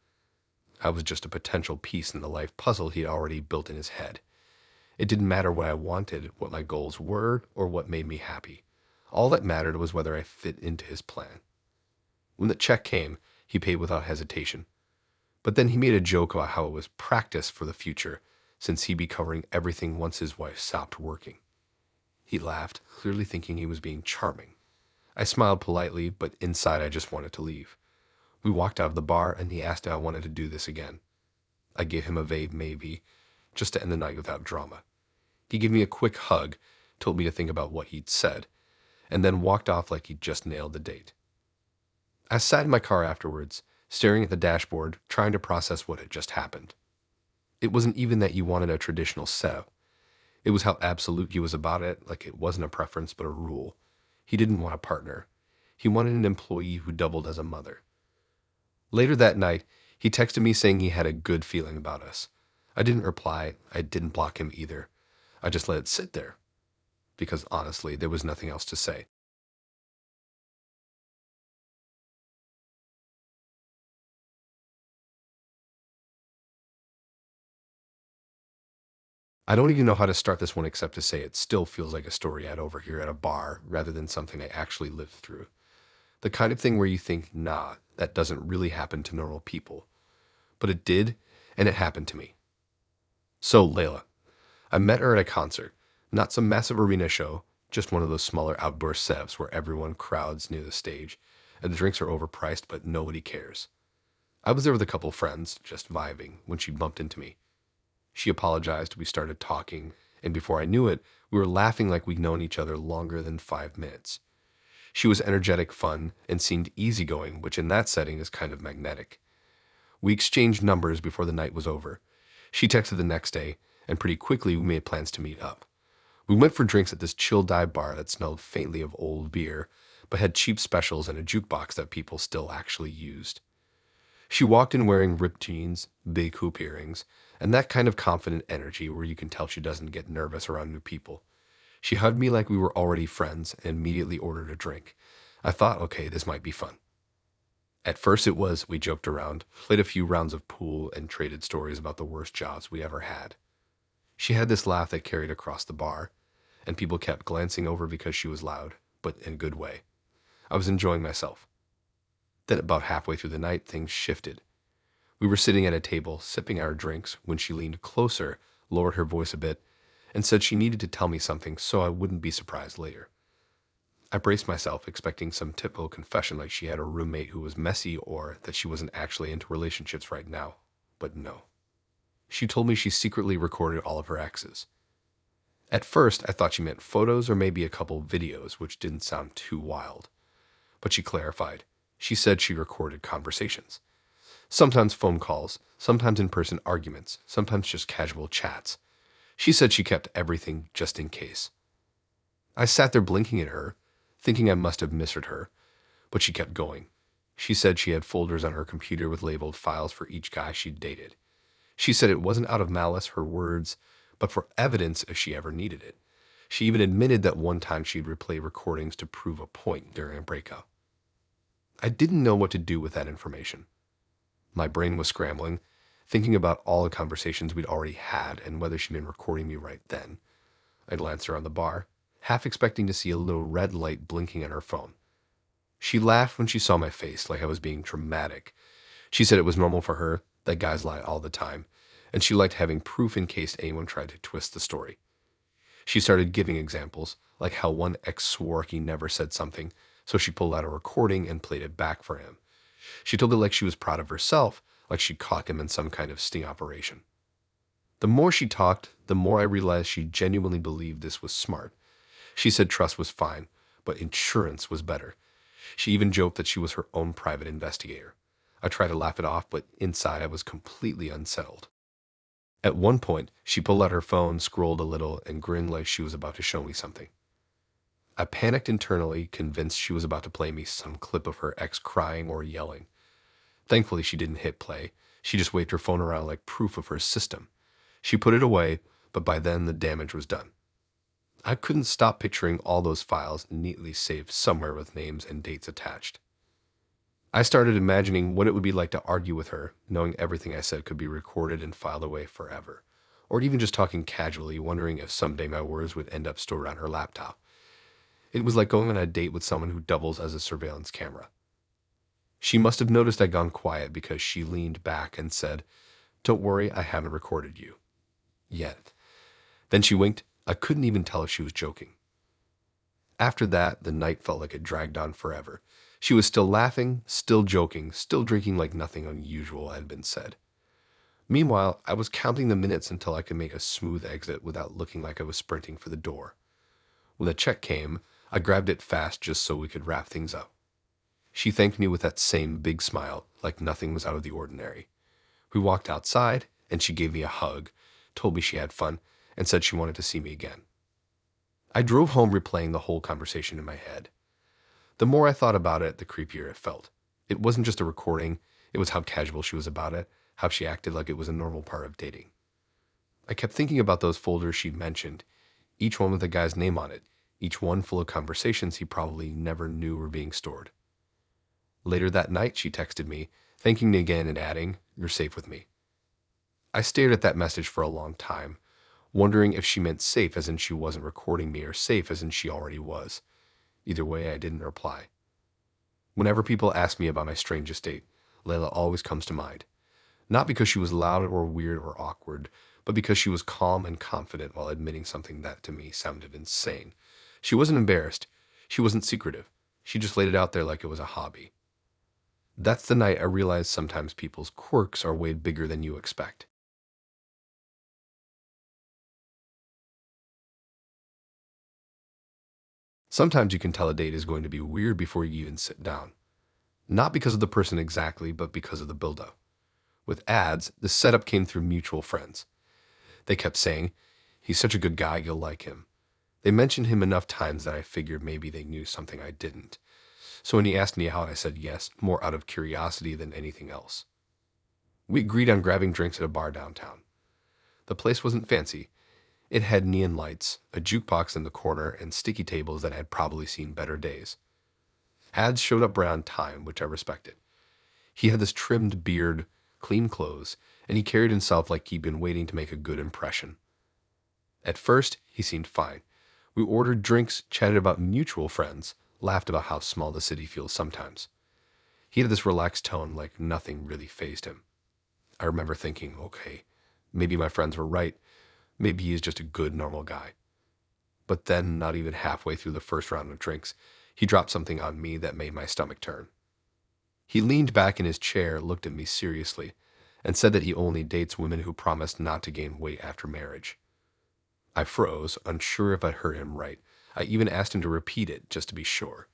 I was just a potential piece in the life puzzle he had already built in his head. It didn't matter what I wanted, what my goals were, or what made me happy. All that mattered was whether I fit into his plan. When the check came, he paid without hesitation. But then he made a joke about how it was practice for the future, since he'd be covering everything once his wife stopped working. He laughed, clearly thinking he was being charming. I smiled politely, but inside I just wanted to leave. We walked out of the bar, and he asked if I wanted to do this again. I gave him a vague maybe, just to end the night without drama. He gave me a quick hug, told me to think about what he'd said, and then walked off like he'd just nailed the date. I sat in my car afterwards, staring at the dashboard, trying to process what had just happened. It wasn't even that he wanted a traditional setup. It was how absolute he was about it, like it wasn't a preference but a rule. He didn't want a partner. He wanted an employee who doubled as a mother. Later that night, he texted me saying he had a good feeling about us. I didn't reply. I didn't block him either. I just let it sit there, because honestly, there was nothing else to say. I don't even know how to start this one except to say it still feels like a story I'd overhear at a bar rather than something I actually lived through. The kind of thing where you think, nah, that doesn't really happen to normal people. But it did, and it happened to me. So, Layla. I met her at a concert. Not some massive arena show, just one of those smaller outdoor setups where everyone crowds near the stage, and the drinks are overpriced but nobody cares. I was there with a couple friends, just vibing, when she bumped into me. She apologized, we started talking, and before I knew it, we were laughing like we'd known each other longer than 5 minutes. She was energetic, fun, and seemed easygoing, which in that setting is kind of magnetic. We exchanged numbers before the night was over. She texted the next day, and pretty quickly we made plans to meet up. We went for drinks at this chill dive bar that smelled faintly of old beer, but had cheap specials and a jukebox that people still actually used. She walked in wearing ripped jeans, big hoop earrings, and that kind of confident energy where you can tell she doesn't get nervous around new people. She hugged me like we were already friends and immediately ordered a drink. I thought, okay, this might be fun. At first it was, we joked around, played a few rounds of pool, and traded stories about the worst jobs we ever had. She had this laugh that carried across the bar, and people kept glancing over because she was loud, but in a good way. I was enjoying myself. Then about halfway through the night, things shifted. We were sitting at a table, sipping our drinks, when she leaned closer, lowered her voice a bit, and said she needed to tell me something so I wouldn't be surprised later. I braced myself, expecting some typical confession like she had a roommate who was messy or that she wasn't actually into relationships right now. But no. She told me she secretly recorded all of her exes. At first, I thought she meant photos or maybe a couple videos, which didn't sound too wild. But she clarified. She said she recorded conversations. Sometimes phone calls, sometimes in-person arguments, sometimes just casual chats. She said she kept everything just in case. I sat there blinking at her, thinking I must have misheard her, but she kept going. She said she had folders on her computer with labeled files for each guy she'd dated. She said it wasn't out of malice, her words, but for evidence if she ever needed it. She even admitted that one time she'd replay recordings to prove a point during a breakup. I didn't know what to do with that information. My brain was scrambling, thinking about all the conversations we'd already had and whether she'd been recording me right then. I glanced around the bar, half expecting to see a little red light blinking on her phone. She laughed when she saw my face, like I was being dramatic. She said it was normal for her, that guys lie all the time, and she liked having proof in case anyone tried to twist the story. She started giving examples, like how one ex swore he never said something, so she pulled out a recording and played it back for him. She told it like she was proud of herself, like she'd caught him in some kind of sting operation. The more she talked, the more I realized she genuinely believed this was smart. She said trust was fine, but insurance was better. She even joked that she was her own private investigator. I tried to laugh it off, but inside I was completely unsettled. At one point, she pulled out her phone, scrolled a little, and grinned like she was about to show me something. I panicked internally, convinced she was about to play me some clip of her ex crying or yelling. Thankfully, she didn't hit play. She just waved her phone around like proof of her system. She put it away, but by then the damage was done. I couldn't stop picturing all those files neatly saved somewhere with names and dates attached. I started imagining what it would be like to argue with her, knowing everything I said could be recorded and filed away forever. Or even just talking casually, wondering if someday my words would end up stored on her laptop. It was like going on a date with someone who doubles as a surveillance camera. She must have noticed I'd gone quiet because she leaned back and said, "Don't worry, I haven't recorded you. Yet." Then she winked. I couldn't even tell if she was joking. After that, the night felt like it dragged on forever. She was still laughing, still joking, still drinking like nothing unusual had been said. Meanwhile, I was counting the minutes until I could make a smooth exit without looking like I was sprinting for the door. When the check came, I grabbed it fast just so we could wrap things up. She thanked me with that same big smile, like nothing was out of the ordinary. We walked outside, and she gave me a hug, told me she had fun, and said she wanted to see me again. I drove home replaying the whole conversation in my head. The more I thought about it, the creepier it felt. It wasn't just a recording, it was how casual she was about it, how she acted like it was a normal part of dating. I kept thinking about those folders she'd mentioned, each one with a guy's name on it, each one full of conversations he probably never knew were being stored. Later that night, she texted me, thanking me again and adding, "You're safe with me." I stared at that message for a long time, wondering if she meant safe as in she wasn't recording me or safe as in she already was. Either way, I didn't reply. Whenever people ask me about my strangest date, Layla always comes to mind. Not because she was loud or weird or awkward, but because she was calm and confident while admitting something that to me sounded insane. She wasn't embarrassed. She wasn't secretive. She just laid it out there like it was a hobby. That's the night I realized sometimes people's quirks are way bigger than you expect. Sometimes you can tell a date is going to be weird before you even sit down. Not because of the person exactly, but because of the buildup. With ads, the setup came through mutual friends. They kept saying, "He's such a good guy, you'll like him." They mentioned him enough times that I figured maybe they knew something I didn't. So when he asked me out, I said yes, more out of curiosity than anything else. We agreed on grabbing drinks at a bar downtown. The place wasn't fancy. It had neon lights, a jukebox in the corner, and sticky tables that had probably seen better days. Ads showed up around time, which I respected. He had this trimmed beard, clean clothes, and he carried himself like he'd been waiting to make a good impression. At first, he seemed fine. We ordered drinks, chatted about mutual friends, laughed about how small the city feels sometimes. He had this relaxed tone like nothing really fazed him. I remember thinking, okay, maybe my friends were right. Maybe he's just a good, normal guy. But then, not even halfway through the first round of drinks, he dropped something on me that made my stomach turn. He leaned back in his chair, looked at me seriously, and said that he only dates women who promise not to gain weight after marriage. I froze, unsure if I heard him right. I even asked him to repeat it, just to be sure.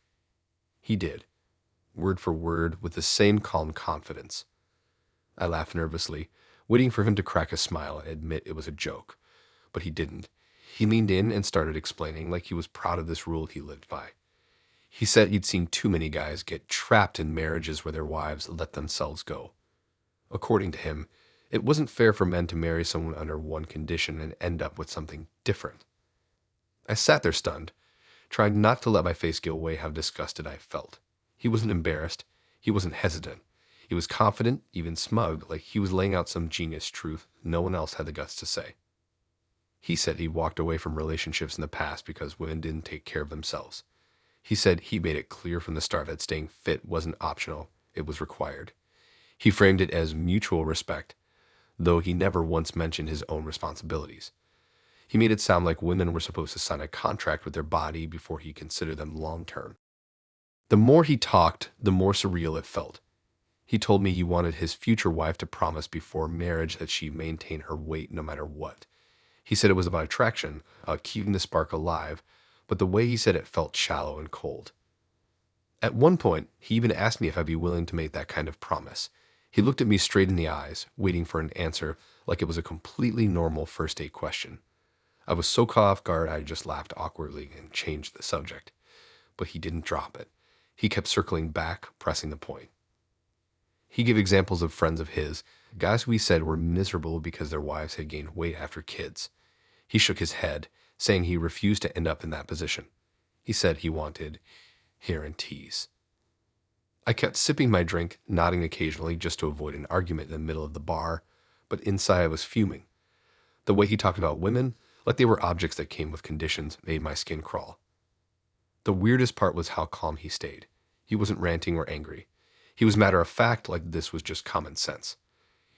He did, word for word, with the same calm confidence. I laughed nervously, waiting for him to crack a smile and admit it was a joke. But he didn't. He leaned in and started explaining like he was proud of this rule he lived by. He said he'd seen too many guys get trapped in marriages where their wives let themselves go. According to him, it wasn't fair for men to marry someone under one condition and end up with something different. I sat there stunned, trying not to let my face give away how disgusted I felt. He wasn't embarrassed. He wasn't hesitant. He was confident, even smug, like he was laying out some genius truth no one else had the guts to say. He said he walked away from relationships in the past because women didn't take care of themselves. He said he made it clear from the start that staying fit wasn't optional, it was required. He framed it as mutual respect, though he never once mentioned his own responsibilities. He made it sound like women were supposed to sign a contract with their body before he considered them long-term. The more he talked, the more surreal it felt. He told me he wanted his future wife to promise before marriage that she'd maintain her weight no matter what. He said it was about attraction, keeping the spark alive, but the way he said it felt shallow and cold. At one point, he even asked me if I'd be willing to make that kind of promise. He looked at me straight in the eyes, waiting for an answer like it was a completely normal first date question. I was so caught off guard I just laughed awkwardly and changed the subject. But he didn't drop it. He kept circling back, pressing the point. He gave examples of friends of his, guys who he said were miserable because their wives had gained weight after kids. He shook his head, saying he refused to end up in that position. He said he wanted guarantees. I kept sipping my drink, nodding occasionally just to avoid an argument in the middle of the bar, but inside I was fuming. The way he talked about women, like they were objects that came with conditions, made my skin crawl. The weirdest part was how calm he stayed. He wasn't ranting or angry. He was matter of fact, like this was just common sense.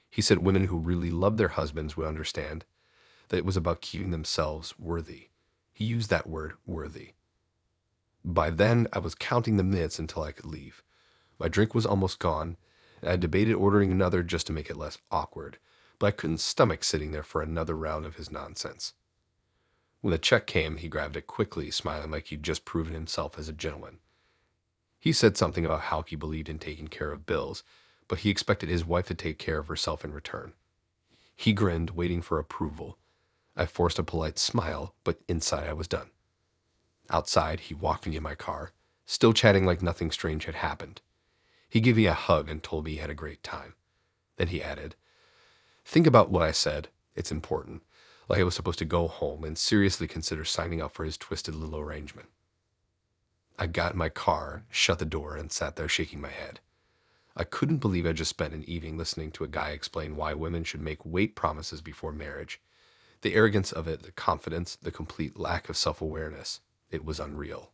He said women who really loved their husbands would understand that it was about keeping themselves worthy. He used that word, worthy. By then, I was counting the minutes until I could leave. My drink was almost gone, and I debated ordering another just to make it less awkward, but I couldn't stomach sitting there for another round of his nonsense. When the check came, he grabbed it quickly, smiling like he'd just proven himself as a gentleman. He said something about how he believed in taking care of bills, but he expected his wife to take care of herself in return. He grinned, waiting for approval. I forced a polite smile, but inside I was done. Outside, he walked me to my car, still chatting like nothing strange had happened. He gave me a hug and told me he had a great time. Then he added, "Think about what I said. It's important." Like I was supposed to go home and seriously consider signing up for his twisted little arrangement. I got in my car, shut the door, and sat there shaking my head. I couldn't believe I just spent an evening listening to a guy explain why women should make weight promises before marriage. The arrogance of it, the confidence, the complete lack of self-awareness. It was unreal.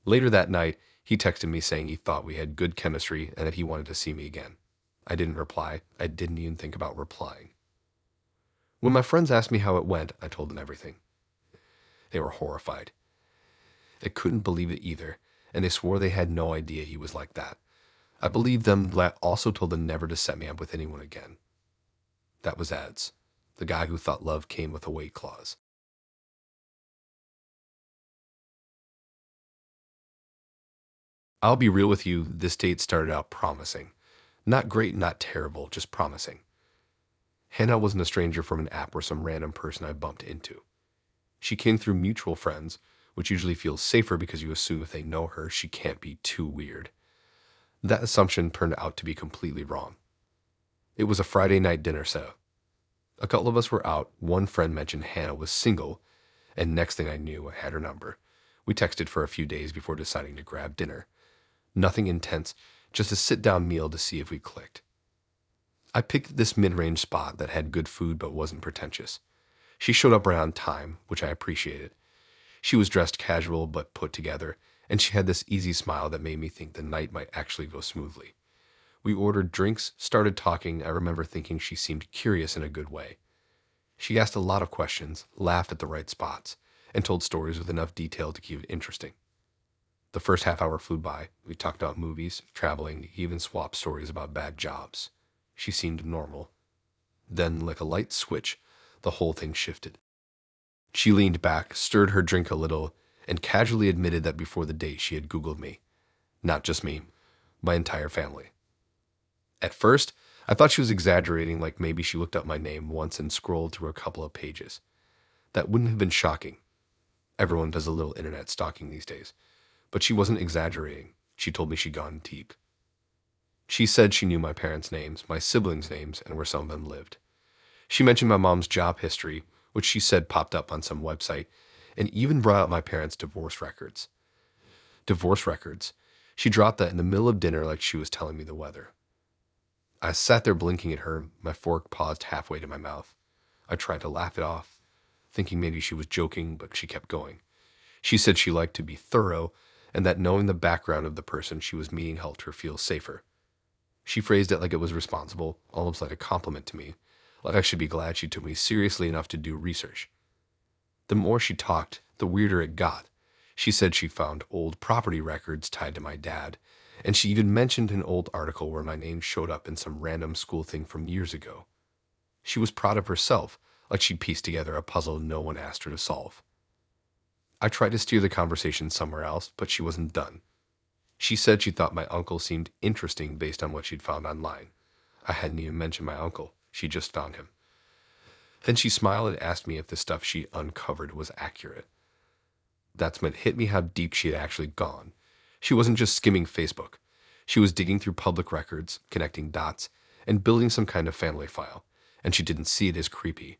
Later that night, he texted me saying he thought we had good chemistry and that he wanted to see me again. I didn't reply. I didn't even think about replying. When my friends asked me how it went, I told them everything. They were horrified. They couldn't believe it either, and they swore they had no idea he was like that. I believed them, but I also told them never to set me up with anyone again. That was Ads, the guy who thought love came with a weight clause. I'll be real with you, this date started out promising. Not great, not terrible, just promising. Hannah wasn't a stranger from an app or some random person I bumped into. She came through mutual friends, which usually feels safer because you assume if they know her, she can't be too weird. That assumption turned out to be completely wrong. It was a Friday night dinner setup. A couple of us were out, one friend mentioned Hannah was single, and next thing I knew, I had her number. We texted for a few days before deciding to grab dinner. Nothing intense, just a sit-down meal to see if we clicked. I picked this mid-range spot that had good food but wasn't pretentious. She showed up around time, which I appreciated. She was dressed casual but put together, and she had this easy smile that made me think the night might actually go smoothly. We ordered drinks, started talking. I remember thinking she seemed curious in a good way. She asked a lot of questions, laughed at the right spots, and told stories with enough detail to keep it interesting. The first half hour flew by. We talked about movies, traveling, even swapped stories about bad jobs. She seemed normal. Then, like a light switch, the whole thing shifted. She leaned back, stirred her drink a little, and casually admitted that before the date she had Googled me. Not just me, my entire family. At first, I thought she was exaggerating, like maybe she looked up my name once and scrolled through a couple of pages. That wouldn't have been shocking. Everyone does a little internet stalking these days. But she wasn't exaggerating. She told me she'd gone deep. She said she knew my parents' names, my siblings' names, and where some of them lived. She mentioned my mom's job history, which she said popped up on some website, and even brought up my parents' divorce records. Divorce records. She dropped that in the middle of dinner like she was telling me the weather. I sat there blinking at her, my fork paused halfway to my mouth. I tried to laugh it off, thinking maybe she was joking, but she kept going. She said she liked to be thorough, and that knowing the background of the person she was meeting helped her feel safer. She phrased it like it was responsible, almost like a compliment to me, like I should be glad she took me seriously enough to do research. The more she talked, the weirder it got. She said she found old property records tied to my dad, and she even mentioned an old article where my name showed up in some random school thing from years ago. She was proud of herself, like she'd pieced together a puzzle no one asked her to solve. I tried to steer the conversation somewhere else, but she wasn't done. She said she thought my uncle seemed interesting based on what she'd found online. I hadn't even mentioned my uncle. She just found him. Then she smiled and asked me if the stuff she uncovered was accurate. That's when it hit me how deep she had actually gone. She wasn't just skimming Facebook. She was digging through public records, connecting dots, and building some kind of family file, and she didn't see it as creepy.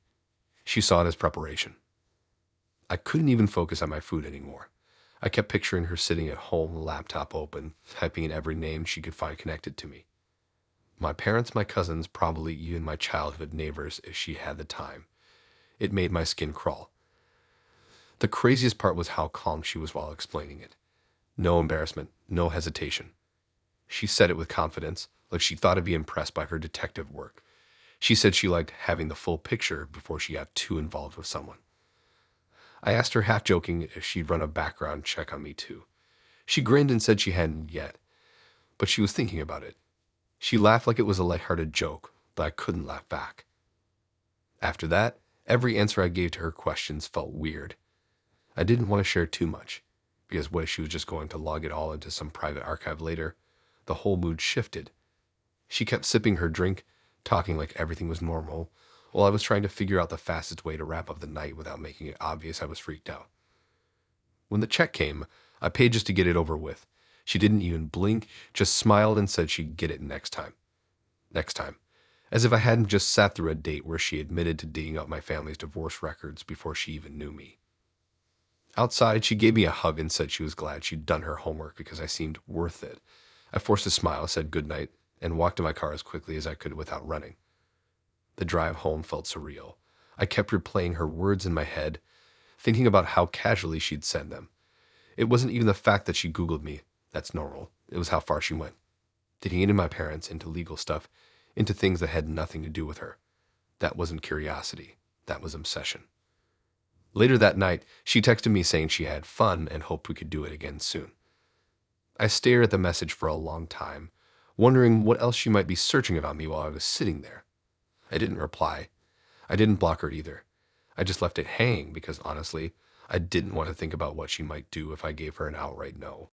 She saw it as preparation. I couldn't even focus on my food anymore. I kept picturing her sitting at home, laptop open, typing in every name she could find connected to me. My parents, my cousins, probably even my childhood neighbors if she had the time. It made my skin crawl. The craziest part was how calm she was while explaining it. No embarrassment, no hesitation. She said it with confidence, like she thought I'd be impressed by her detective work. She said she liked having the full picture before she got too involved with someone. I asked her, half joking, if she'd run a background check on me too. She grinned and said she hadn't yet, but she was thinking about it. She laughed like it was a lighthearted joke, but I couldn't laugh back. After that, every answer I gave to her questions felt weird. I didn't want to share too much, because what if she was just going to log it all into some private archive later? The whole mood shifted. She kept sipping her drink, talking like everything was normal, while I was trying to figure out the fastest way to wrap up the night without making it obvious I was freaked out. When the check came, I paid just to get it over with. She didn't even blink, just smiled and said she'd get it next time. Next time. As if I hadn't just sat through a date where she admitted to digging up my family's divorce records before she even knew me. Outside, she gave me a hug and said she was glad she'd done her homework because I seemed worth it. I forced a smile, said goodnight, and walked to my car as quickly as I could without running. The drive home felt surreal. I kept replaying her words in my head, thinking about how casually she'd said them. It wasn't even the fact that she Googled me. That's normal. It was how far she went. Digging into my parents, into legal stuff, into things that had nothing to do with her. That wasn't curiosity. That was obsession. Later that night, she texted me saying she had fun and hoped we could do it again soon. I stared at the message for a long time, wondering what else she might be searching about me while I was sitting there. I didn't reply. I didn't block her either. I just left it hanging because, honestly, I didn't want to think about what she might do if I gave her an outright no.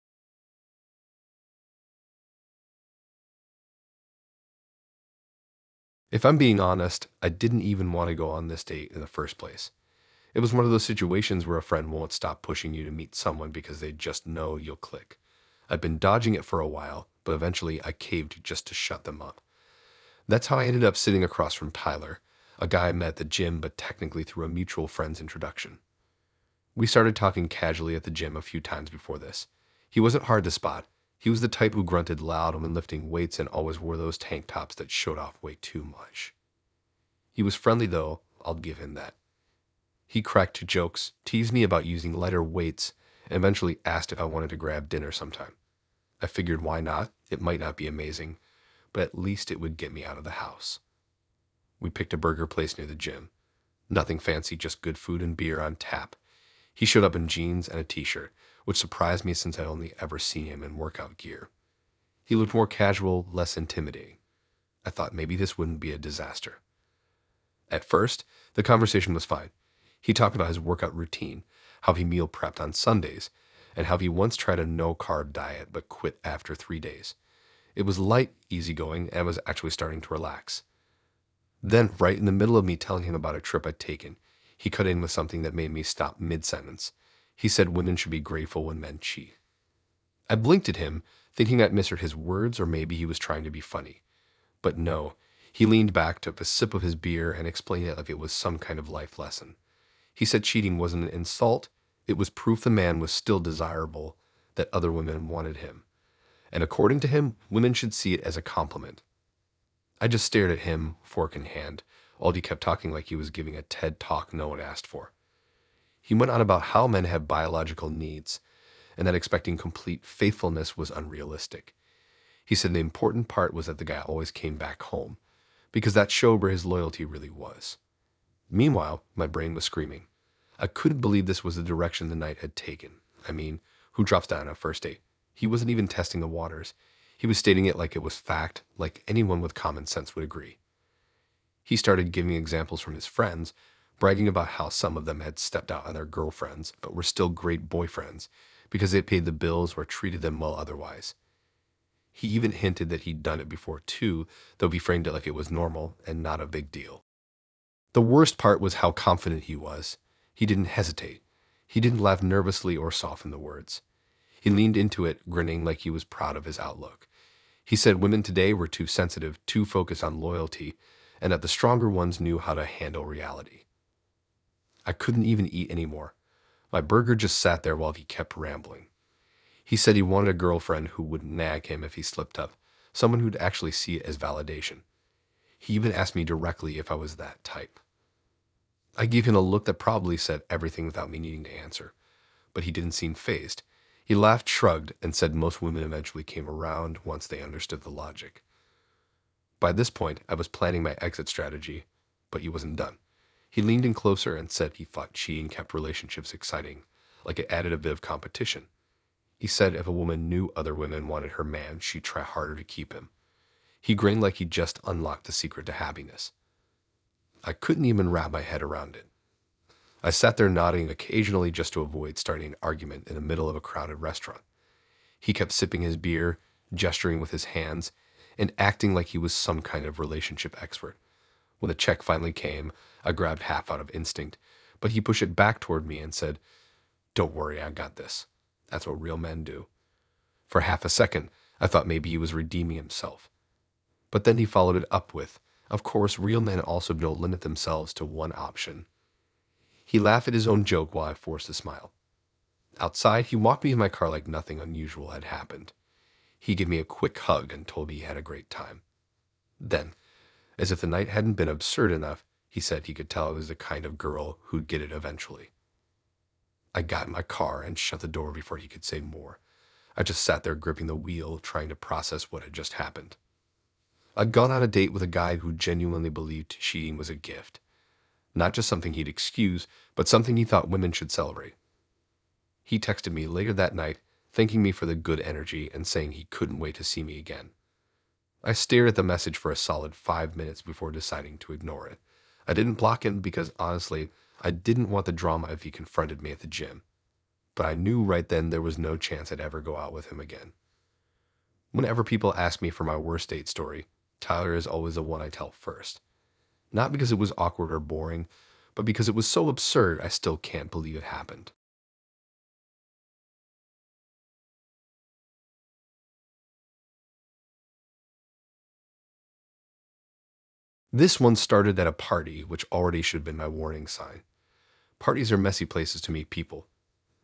If I'm being honest, I didn't even want to go on this date in the first place. It was one of those situations where a friend won't stop pushing you to meet someone because they just know you'll click. I'd been dodging it for a while, but eventually I caved just to shut them up. That's how I ended up sitting across from Tyler, a guy I met at the gym but technically through a mutual friend's introduction. We started talking casually at the gym a few times before this. He wasn't hard to spot. He was the type who grunted loud when lifting weights and always wore those tank tops that showed off way too much. He was friendly though, I'll give him that. He cracked jokes, teased me about using lighter weights, and eventually asked if I wanted to grab dinner sometime. I figured why not? It might not be amazing, but at least it would get me out of the house. We picked a burger place near the gym. Nothing fancy, just good food and beer on tap. He showed up in jeans and a t-shirt, which surprised me since I'd only ever seen him in workout gear. He looked more casual, less intimidating. I thought maybe this wouldn't be a disaster. At first, the conversation was fine. He talked about his workout routine, how he meal prepped on Sundays, and how he once tried a no-carb diet but quit after 3 days. It was light, easygoing, and I was actually starting to relax. Then, right in the middle of me telling him about a trip I'd taken, he cut in with something that made me stop mid-sentence. He said women should be grateful when men cheat. I blinked at him, thinking I'd misheard his words or maybe he was trying to be funny. But no, he leaned back, took a sip of his beer, and explained it like it was some kind of life lesson. He said cheating wasn't an insult, it was proof the man was still desirable, that other women wanted him. And according to him, women should see it as a compliment. I just stared at him, fork in hand, while he kept talking like he was giving a TED talk no one asked for. He went on about how men have biological needs, and that expecting complete faithfulness was unrealistic. He said the important part was that the guy always came back home, because that showed where his loyalty really was. Meanwhile, my brain was screaming. I couldn't believe this was the direction the night had taken. I mean, who drops down on a first date? He wasn't even testing the waters. He was stating it like it was fact, like anyone with common sense would agree. He started giving examples from his friends, bragging about how some of them had stepped out on their girlfriends, but were still great boyfriends, because they paid the bills or treated them well otherwise. He even hinted that he'd done it before too, though he framed it like it was normal and not a big deal. The worst part was how confident he was. He didn't hesitate. He didn't laugh nervously or soften the words. He leaned into it, grinning like he was proud of his outlook. He said women today were too sensitive, too focused on loyalty, and that the stronger ones knew how to handle reality. I couldn't even eat anymore. My burger just sat there while he kept rambling. He said he wanted a girlfriend who wouldn't nag him if he slipped up, someone who'd actually see it as validation. He even asked me directly if I was that type. I gave him a look that probably said everything without me needing to answer, but he didn't seem fazed. He laughed, shrugged, and said most women eventually came around once they understood the logic. By this point, I was planning my exit strategy, but he wasn't done. He leaned in closer and said he thought cheating kept relationships exciting, like it added a bit of competition. He said if a woman knew other women wanted her man, she'd try harder to keep him. He grinned like he'd just unlocked the secret to happiness. I couldn't even wrap my head around it. I sat there nodding occasionally just to avoid starting an argument in the middle of a crowded restaurant. He kept sipping his beer, gesturing with his hands, and acting like he was some kind of relationship expert. When the check finally came, I grabbed half out of instinct, but he pushed it back toward me and said, "Don't worry, I got this. That's what real men do." For half a second, I thought maybe he was redeeming himself. But then he followed it up with, "Of course, real men also don't limit themselves to one option." He laughed at his own joke while I forced a smile. Outside, he walked me in my car like nothing unusual had happened. He gave me a quick hug and told me he had a great time. Then, as if the night hadn't been absurd enough, he said he could tell I was the kind of girl who'd get it eventually. I got in my car and shut the door before he could say more. I just sat there gripping the wheel, trying to process what had just happened. I'd gone on a date with a guy who genuinely believed cheating was a gift. Not just something he'd excuse, but something he thought women should celebrate. He texted me later that night, thanking me for the good energy and saying he couldn't wait to see me again. I stared at the message for a solid 5 minutes before deciding to ignore it. I didn't block him because, honestly, I didn't want the drama if he confronted me at the gym. But I knew right then there was no chance I'd ever go out with him again. Whenever people ask me for my worst date story, Tyler is always the one I tell first. Not because it was awkward or boring, but because it was so absurd I still can't believe it happened. This one started at a party, which already should have been my warning sign. Parties are messy places to meet people.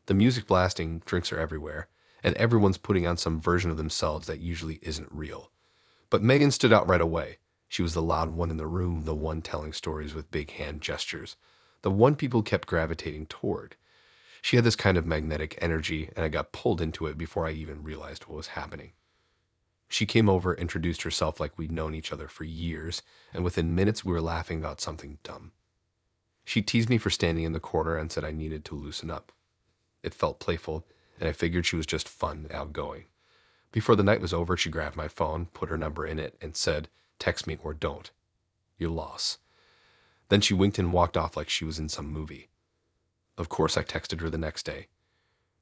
The music blasting, drinks are everywhere, and everyone's putting on some version of themselves that usually isn't real. But Megan stood out right away. She was the loud one in the room, the one telling stories with big hand gestures, the one people kept gravitating toward. She had this kind of magnetic energy, and I got pulled into it before I even realized what was happening. She came over, introduced herself like we'd known each other for years, and within minutes we were laughing about something dumb. She teased me for standing in the corner and said I needed to loosen up. It felt playful, and I figured she was just fun and outgoing. Before the night was over, she grabbed my phone, put her number in it, and said, "Text me or don't. Your loss." Then she winked and walked off like she was in some movie. Of course, I texted her the next day.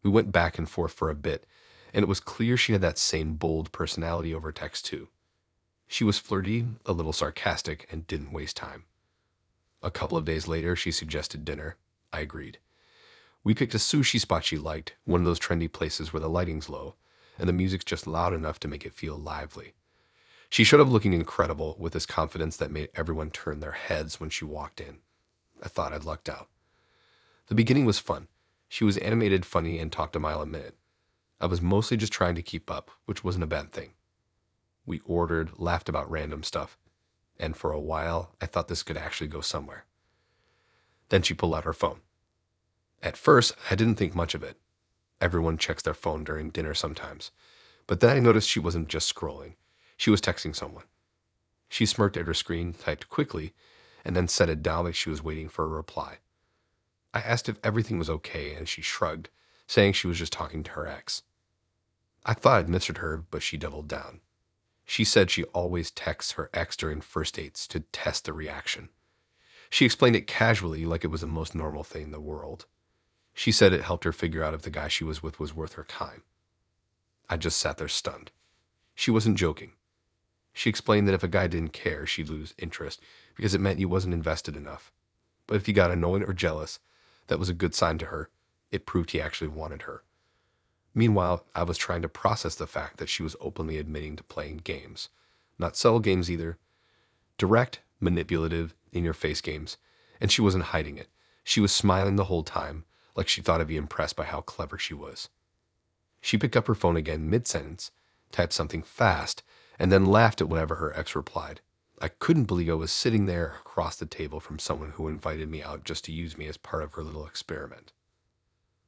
We went back and forth for a bit, and it was clear she had that same bold personality over text too. She was flirty, a little sarcastic, and didn't waste time. A couple of days later, she suggested dinner. I agreed. We picked a sushi spot she liked, one of those trendy places where the lighting's low, and the music's just loud enough to make it feel lively. She showed up looking incredible, with this confidence that made everyone turn their heads when she walked in. I thought I'd lucked out. The beginning was fun. She was animated, funny, and talked a mile a minute. I was mostly just trying to keep up, which wasn't a bad thing. We ordered, laughed about random stuff, and for a while, I thought this could actually go somewhere. Then she pulled out her phone. At first, I didn't think much of it. Everyone checks their phone during dinner sometimes. But then I noticed she wasn't just scrolling. She was texting someone. She smirked at her screen, typed quickly, and then set it down like she was waiting for a reply. I asked if everything was okay, and she shrugged, saying she was just talking to her ex. I thought I'd misheard her, but she doubled down. She said she always texts her ex during first dates to test the reaction. She explained it casually like it was the most normal thing in the world. She said it helped her figure out if the guy she was with was worth her time. I just sat there stunned. She wasn't joking. She explained that if a guy didn't care, she'd lose interest because it meant he wasn't invested enough. But if he got annoyed or jealous, that was a good sign to her. It proved he actually wanted her. Meanwhile, I was trying to process the fact that she was openly admitting to playing games. Not subtle games either. Direct, manipulative, in-your-face games. And she wasn't hiding it. She was smiling the whole time, like she thought I'd be impressed by how clever she was. She picked up her phone again mid-sentence, typed something fast, and then laughed at whatever her ex replied. I couldn't believe I was sitting there across the table from someone who invited me out just to use me as part of her little experiment.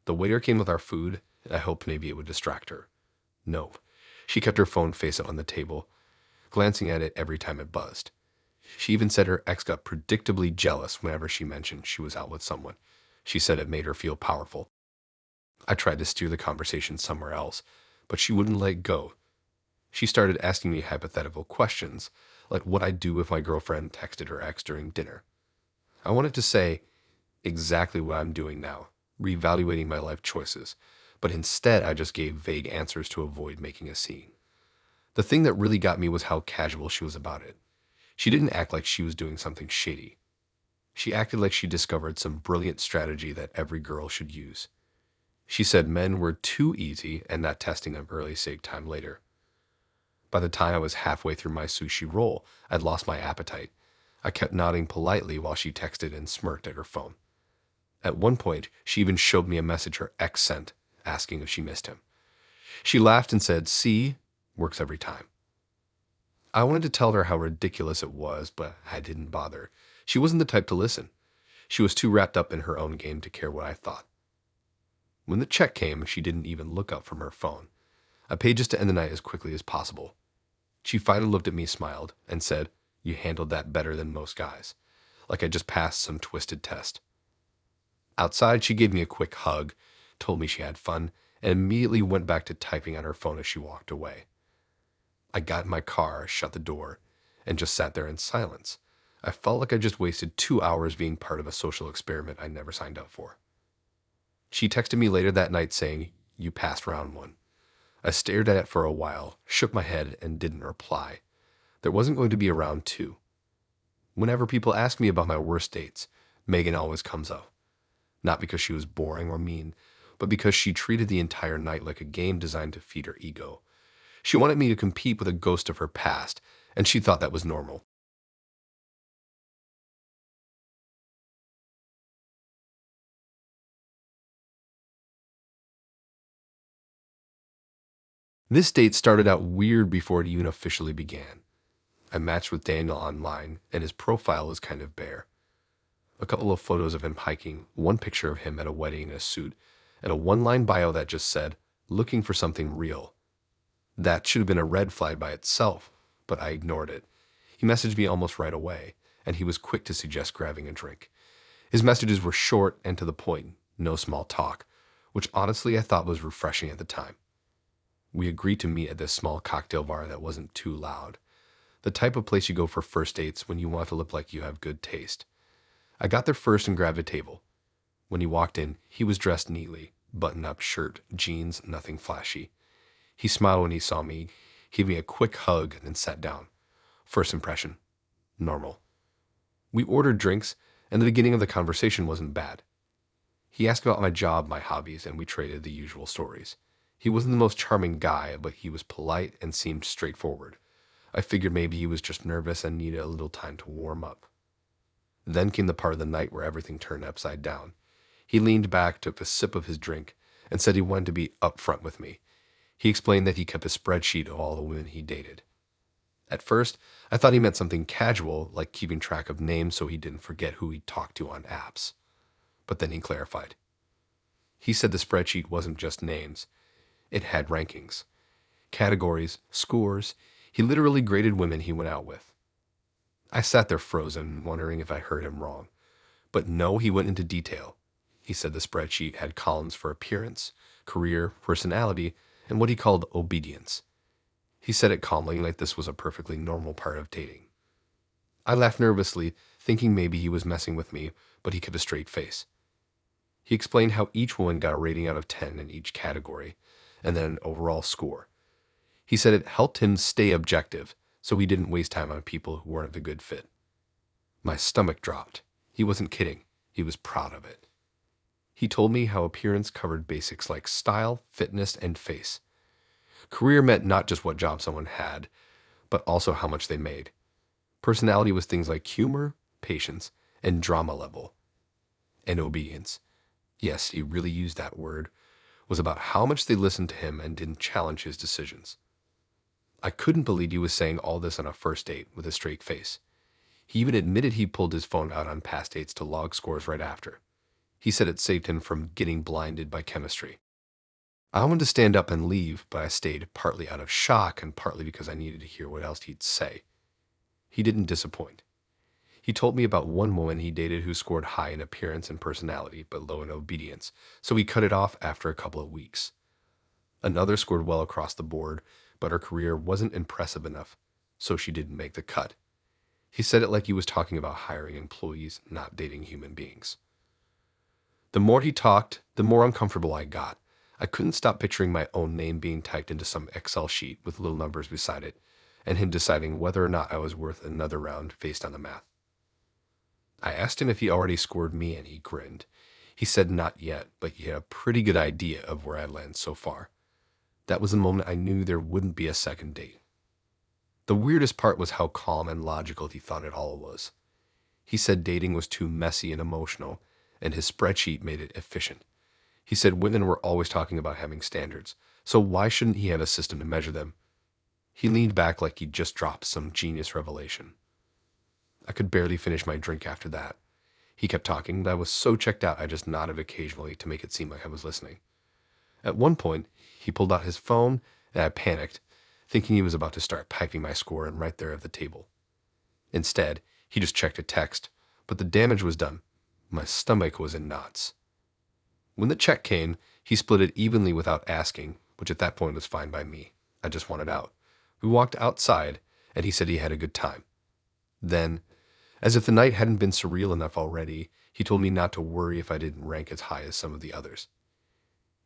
The waiter came with our food, and I hoped maybe it would distract her. No. She kept her phone face up on the table, glancing at it every time it buzzed. She even said her ex got predictably jealous whenever she mentioned she was out with someone. She said it made her feel powerful. I tried to steer the conversation somewhere else, but she wouldn't let it go. She started asking me hypothetical questions, like what I'd do if my girlfriend texted her ex during dinner. I wanted to say exactly what I'm doing now, reevaluating my life choices, but instead I just gave vague answers to avoid making a scene. The thing that really got me was how casual she was about it. She didn't act like she was doing something shady. She acted like she discovered some brilliant strategy that every girl should use. She said men were too easy and that testing them early saved time later. By the time I was halfway through my sushi roll, I'd lost my appetite. I kept nodding politely while she texted and smirked at her phone. At one point, she even showed me a message her ex sent, asking if she missed him. She laughed and said, "See, works every time." I wanted to tell her how ridiculous it was, but I didn't bother. She wasn't the type to listen. She was too wrapped up in her own game to care what I thought. When the check came, she didn't even look up from her phone. I paid just to end the night as quickly as possible. She finally looked at me, smiled, and said, "You handled that better than most guys," like I just passed some twisted test. Outside, she gave me a quick hug, told me she had fun, and immediately went back to typing on her phone as she walked away. I got in my car, shut the door, and just sat there in silence. I felt like I just wasted 2 hours being part of a social experiment I never signed up for. She texted me later that night saying, "You passed round one." I stared at it for a while, shook my head, and didn't reply. There wasn't going to be a round two. Whenever people ask me about my worst dates, Megan always comes up. Not because she was boring or mean, but because she treated the entire night like a game designed to feed her ego. She wanted me to compete with a ghost of her past, and she thought that was normal. This date started out weird before it even officially began. I matched with Daniel online, and his profile was kind of bare. A couple of photos of him hiking, one picture of him at a wedding in a suit, and a one-line bio that just said, "Looking for something real." That should have been a red flag by itself, but I ignored it. He messaged me almost right away, and he was quick to suggest grabbing a drink. His messages were short and to the point, no small talk, which honestly I thought was refreshing at the time. We agreed to meet at this small cocktail bar that wasn't too loud. The type of place you go for first dates when you want to look like you have good taste. I got there first and grabbed a table. When he walked in, he was dressed neatly, button-up shirt, jeans, nothing flashy. He smiled when he saw me, gave me a quick hug, and then sat down. First impression, normal. We ordered drinks, and the beginning of the conversation wasn't bad. He asked about my job, my hobbies, and we traded the usual stories. He wasn't the most charming guy, but he was polite and seemed straightforward. I figured maybe he was just nervous and needed a little time to warm up. Then came the part of the night where everything turned upside down. He leaned back, took a sip of his drink, and said he wanted to be upfront with me. He explained that he kept a spreadsheet of all the women he dated. At first, I thought he meant something casual, like keeping track of names so he didn't forget who he'd talked to on apps. But then he clarified. He said the spreadsheet wasn't just names. It had rankings, categories, scores. He literally graded women he went out with. I sat there frozen, wondering if I heard him wrong. But no, he went into detail. He said the spreadsheet had columns for appearance, career, personality, and what he called obedience. He said it calmly, like this was a perfectly normal part of dating. I laughed nervously, thinking maybe he was messing with me, but he kept a straight face. He explained how each woman got a rating out of 10 in each category, and then an overall score. He said it helped him stay objective, so he didn't waste time on people who weren't a good fit. My stomach dropped. He wasn't kidding. He was proud of it. He told me how appearance covered basics like style, fitness, and face. Career meant not just what job someone had, but also how much they made. Personality was things like humor, patience, and drama level. And obedience, yes, he really used that word, was about how much they listened to him and didn't challenge his decisions. I couldn't believe he was saying all this on a first date with a straight face. He even admitted he pulled his phone out on past dates to log scores right after. He said it saved him from getting blinded by chemistry. I wanted to stand up and leave, but I stayed, partly out of shock and partly because I needed to hear what else he'd say. He didn't disappoint. He told me about one woman he dated who scored high in appearance and personality, but low in obedience, so he cut it off after a couple of weeks. Another scored well across the board, but her career wasn't impressive enough, so she didn't make the cut. He said it like he was talking about hiring employees, not dating human beings. The more he talked, the more uncomfortable I got. I couldn't stop picturing my own name being typed into some Excel sheet with little numbers beside it, and him deciding whether or not I was worth another round based on the math. I asked him if he already scored me, and he grinned. He said not yet, but he had a pretty good idea of where I'd land so far. That was the moment I knew there wouldn't be a second date. The weirdest part was how calm and logical he thought it all was. He said dating was too messy and emotional, and his spreadsheet made it efficient. He said women were always talking about having standards, so why shouldn't he have a system to measure them? He leaned back like he'd just dropped some genius revelation. I could barely finish my drink after that. He kept talking, but I was so checked out I just nodded occasionally to make it seem like I was listening. At one point, he pulled out his phone, and I panicked, thinking he was about to start typing my score and right there at the table. Instead, he just checked a text, but the damage was done. My stomach was in knots. When the check came, he split it evenly without asking, which at that point was fine by me. I just wanted out. We walked outside, and he said he had a good time. Then, as if the night hadn't been surreal enough already, he told me not to worry if I didn't rank as high as some of the others.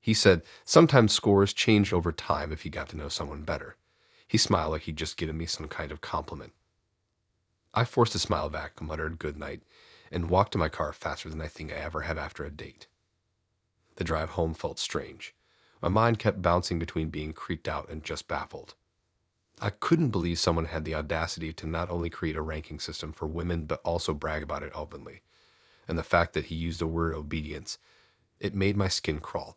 He said sometimes scores changed over time if he got to know someone better. He smiled like he'd just given me some kind of compliment. I forced a smile back, muttered good night, and walked to my car faster than I think I ever have after a date. The drive home felt strange. My mind kept bouncing between being creeped out and just baffled. I couldn't believe someone had the audacity to not only create a ranking system for women but also brag about it openly. And the fact that he used the word obedience, it made my skin crawl.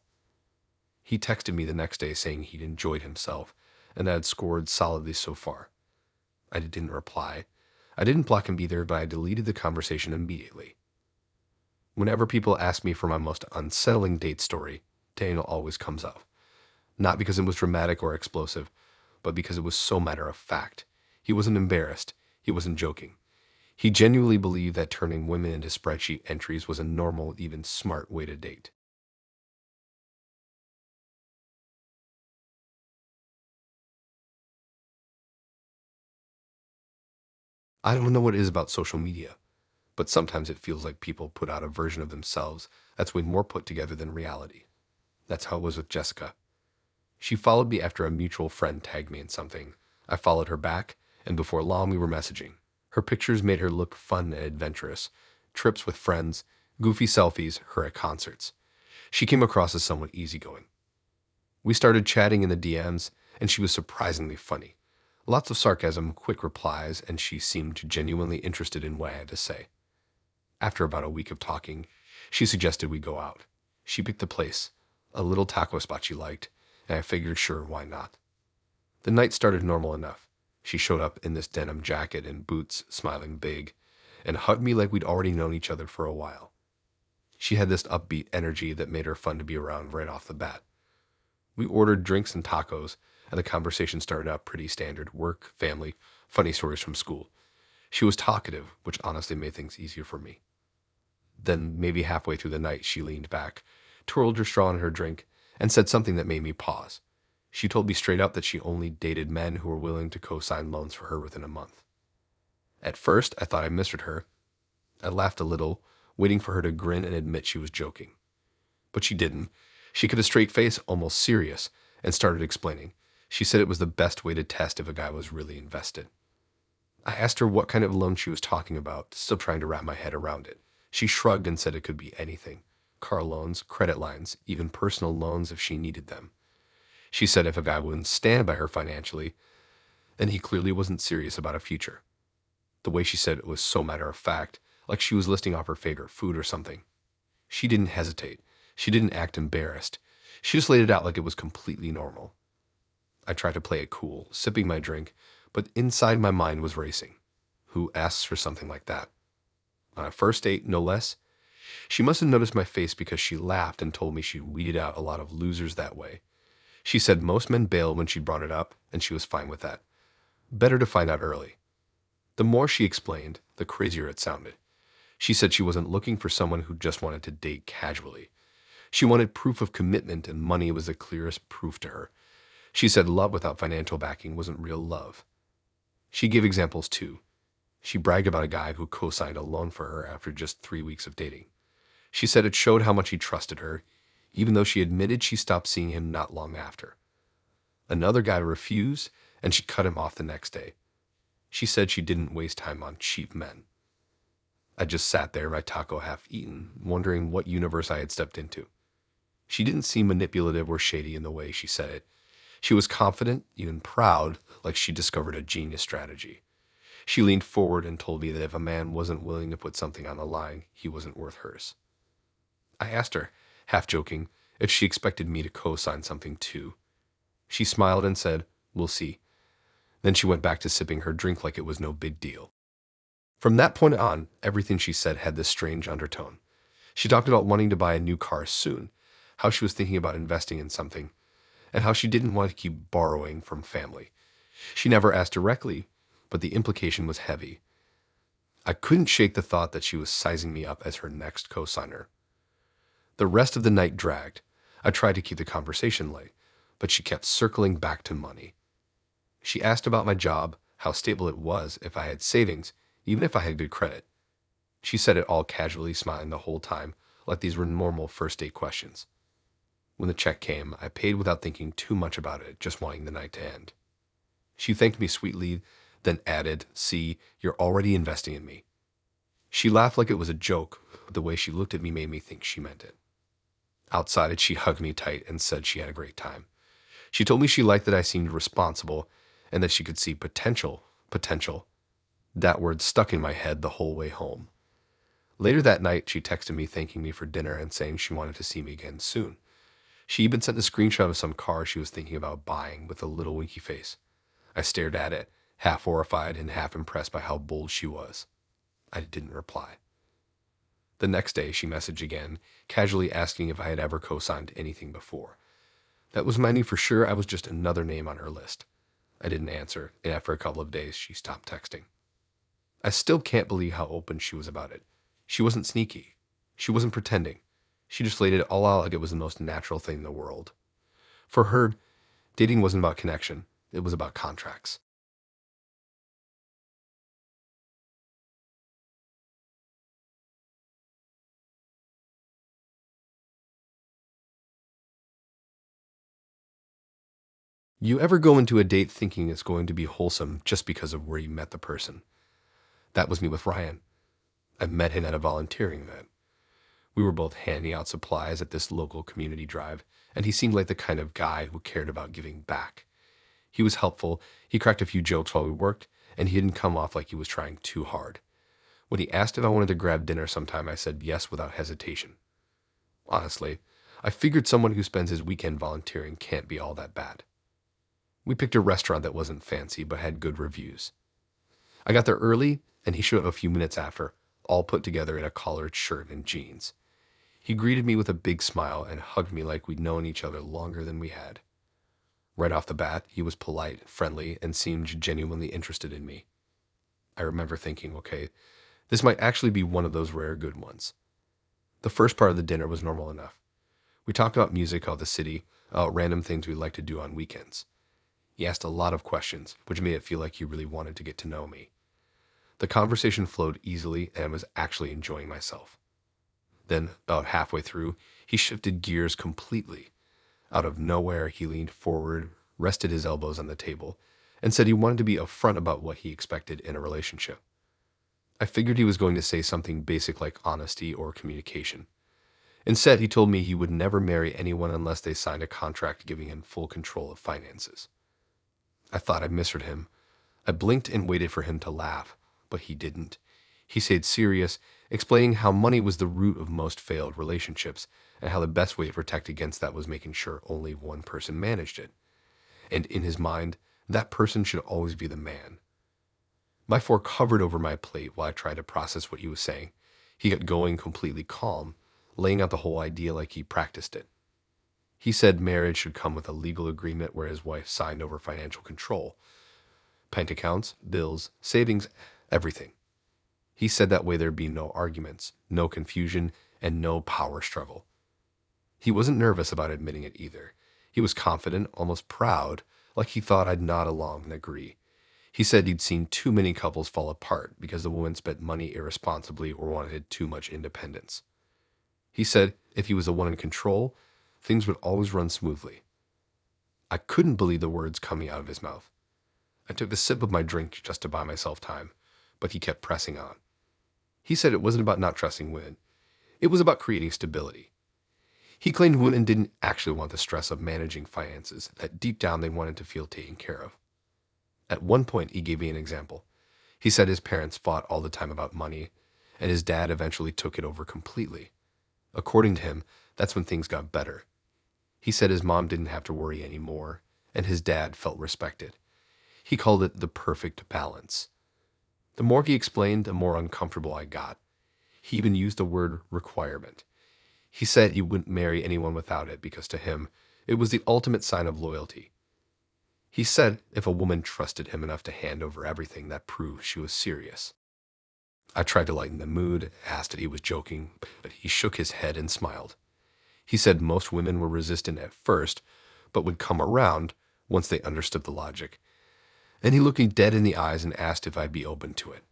He texted me the next day saying he'd enjoyed himself and had scored solidly so far. I didn't reply. I didn't block him either, but I deleted the conversation immediately. Whenever people ask me for my most unsettling date story, Daniel always comes up. Not because it was dramatic or explosive, but because it was so matter of fact. He wasn't embarrassed. He wasn't joking. He genuinely believed that turning women into spreadsheet entries was a normal, even smart way to date. I don't know what it is about social media, but sometimes it feels like people put out a version of themselves that's way more put together than reality. That's how it was with Jessica. She followed me after a mutual friend tagged me in something. I followed her back, and before long we were messaging. Her pictures made her look fun and adventurous. Trips with friends, goofy selfies, her at concerts. She came across as somewhat easygoing. We started chatting in the DMs, and she was surprisingly funny. Lots of sarcasm, quick replies, and she seemed genuinely interested in what I had to say. After about a week of talking, she suggested we go out. She picked the place, a little taco spot she liked, and I figured sure, why not? The night started normal enough. She showed up in this denim jacket and boots, smiling big, and hugged me like we'd already known each other for a while. She had this upbeat energy that made her fun to be around right off the bat. We ordered drinks and tacos, and the conversation started out pretty standard: work, family, funny stories from school. She was talkative, which honestly made things easier for me. Then, maybe halfway through the night, she leaned back, twirled her straw in her drink, and said something that made me pause. She told me straight up that she only dated men who were willing to co-sign loans for her within a month. At first, I thought I misread her. I laughed a little, waiting for her to grin and admit she was joking. But she didn't. She kept a straight face, almost serious, and started explaining. She said it was the best way to test if a guy was really invested. I asked her what kind of loan she was talking about, still trying to wrap my head around it. She shrugged and said it could be anything: car loans, credit lines, even personal loans if she needed them. She said if a guy wouldn't stand by her financially, then he clearly wasn't serious about a future. The way she said it was so matter of fact, like she was listing off her favorite food or something. She didn't hesitate. She didn't act embarrassed. She just laid it out like it was completely normal. I tried to play it cool, sipping my drink, but inside my mind was racing. Who asks for something like that? On a first date, no less? She must have noticed my face because she laughed and told me she weeded out a lot of losers that way. She said most men bail when she brought it up, and she was fine with that. Better to find out early. The more she explained, the crazier it sounded. She said she wasn't looking for someone who just wanted to date casually. She wanted proof of commitment, and money was the clearest proof to her. She said love without financial backing wasn't real love. She gave examples too. She bragged about a guy who co-signed a loan for her after just 3 weeks of dating. She said it showed how much he trusted her, even though she admitted she stopped seeing him not long after. Another guy refused, and she cut him off the next day. She said she didn't waste time on cheap men. I just sat there, my taco half eaten, wondering what universe I had stepped into. She didn't seem manipulative or shady in the way she said it. She was confident, even proud, like she discovered a genius strategy. She leaned forward and told me that if a man wasn't willing to put something on the line, he wasn't worth hers. I asked her, half joking, if she expected me to co-sign something too. She smiled and said, "We'll see." Then she went back to sipping her drink like it was no big deal. From that point on, everything she said had this strange undertone. She talked about wanting to buy a new car soon, how she was thinking about investing in something, and how she didn't want to keep borrowing from family. She never asked directly, but the implication was heavy. I couldn't shake the thought that she was sizing me up as her next co-signer. The rest of the night dragged. I tried to keep the conversation light, but she kept circling back to money. She asked about my job, how stable it was, if I had savings, even if I had good credit. She said it all casually, smiling the whole time, like these were normal first date questions. When the check came, I paid without thinking too much about it, just wanting the night to end. She thanked me sweetly, then added, "See, you're already investing in me." She laughed like it was a joke, but the way she looked at me made me think she meant it. Outside, she hugged me tight and said she had a great time. She told me she liked that I seemed responsible and that she could see potential. Potential. That word stuck in my head the whole way home. Later that night, she texted me thanking me for dinner and saying she wanted to see me again soon. She even sent a screenshot of some car she was thinking about buying with a little winky face. I stared at it, half horrified and half impressed by how bold she was. I didn't reply. The next day, she messaged again, casually asking if I had ever co-signed anything before. That was my new for sure. I was just another name on her list. I didn't answer, and after a couple of days, she stopped texting. I still can't believe how open she was about it. She wasn't sneaky. She wasn't pretending. She just laid it all out like it was the most natural thing in the world. For her, dating wasn't about connection. It was about contracts. You ever go into a date thinking it's going to be wholesome just because of where you met the person? That was me with Ryan. I met him at a volunteering event. We were both handing out supplies at this local community drive, and he seemed like the kind of guy who cared about giving back. He was helpful, he cracked a few jokes while we worked, and he didn't come off like he was trying too hard. When he asked if I wanted to grab dinner sometime, I said yes without hesitation. Honestly, I figured someone who spends his weekend volunteering can't be all that bad. We picked a restaurant that wasn't fancy but had good reviews. I got there early, and he showed up a few minutes after, all put together in a collared shirt and jeans. He greeted me with a big smile and hugged me like we'd known each other longer than we had. Right off the bat, he was polite, friendly, and seemed genuinely interested in me. I remember thinking, okay, this might actually be one of those rare good ones. The first part of the dinner was normal enough. We talked about music of the city, random things we'd like to do on weekends. He asked a lot of questions, which made it feel like he really wanted to get to know me. The conversation flowed easily, and I was actually enjoying myself. Then, about halfway through, he shifted gears completely. Out of nowhere, he leaned forward, rested his elbows on the table, and said he wanted to be upfront about what he expected in a relationship. I figured he was going to say something basic like honesty or communication. Instead, he told me he would never marry anyone unless they signed a contract giving him full control of finances. I thought I misheard him. I blinked and waited for him to laugh, but he didn't. He stayed serious, explaining how money was the root of most failed relationships, and how the best way to protect against that was making sure only one person managed it. And in his mind, that person should always be the man. My fork hovered over my plate while I tried to process what he was saying. He got going completely calm, laying out the whole idea like he practiced it. He said marriage should come with a legal agreement where his wife signed over financial control. Bank accounts, bills, savings, everything. He said that way there'd be no arguments, no confusion, and no power struggle. He wasn't nervous about admitting it either. He was confident, almost proud, like he thought I'd nod along and agree. He said he'd seen too many couples fall apart because the woman spent money irresponsibly or wanted too much independence. He said if he was the one in control, things would always run smoothly. I couldn't believe the words coming out of his mouth. I took a sip of my drink just to buy myself time, but he kept pressing on. He said it wasn't about not trusting women. It was about creating stability. He claimed women didn't actually want the stress of managing finances, that deep down they wanted to feel taken care of. At one point, he gave me an example. He said his parents fought all the time about money, and his dad eventually took it over completely. According to him, that's when things got better. He said his mom didn't have to worry anymore, and his dad felt respected. He called it the perfect balance. The more he explained, the more uncomfortable I got. He even used the word requirement. He said he wouldn't marry anyone without it because to him, it was the ultimate sign of loyalty. He said if a woman trusted him enough to hand over everything, that proved she was serious. I tried to lighten the mood, asked if he was joking, but he shook his head and smiled. He said most women were resistant at first, but would come around once they understood the logic. And he looked me dead in the eyes and asked if I'd be open to it.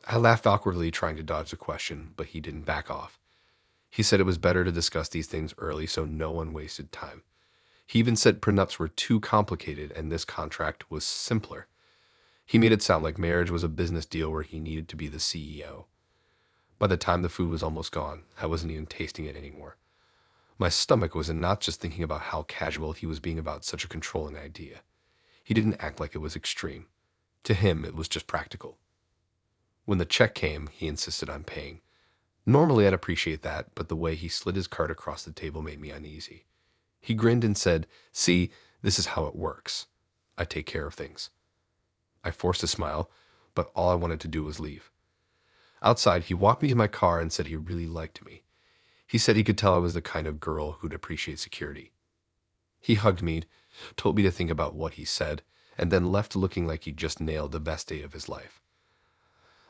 I laughed awkwardly, trying to dodge the question, but he didn't back off. He said it was better to discuss these things early so no one wasted time. He even said prenups were too complicated and this contract was simpler. He made it sound like marriage was a business deal where he needed to be the CEO. By the time the food was almost gone, I wasn't even tasting it anymore. My stomach was in knots just thinking about how casual he was being about such a controlling idea. He didn't act like it was extreme. To him, it was just practical. When the check came, he insisted on paying. Normally, I'd appreciate that, but the way he slid his card across the table made me uneasy. He grinned and said, "See, this is how it works. I take care of things." I forced a smile, but all I wanted to do was leave. Outside, he walked me to my car and said he really liked me. He said he could tell I was the kind of girl who'd appreciate security. He hugged me, told me to think about what he said, and then left looking like he'd just nailed the best day of his life.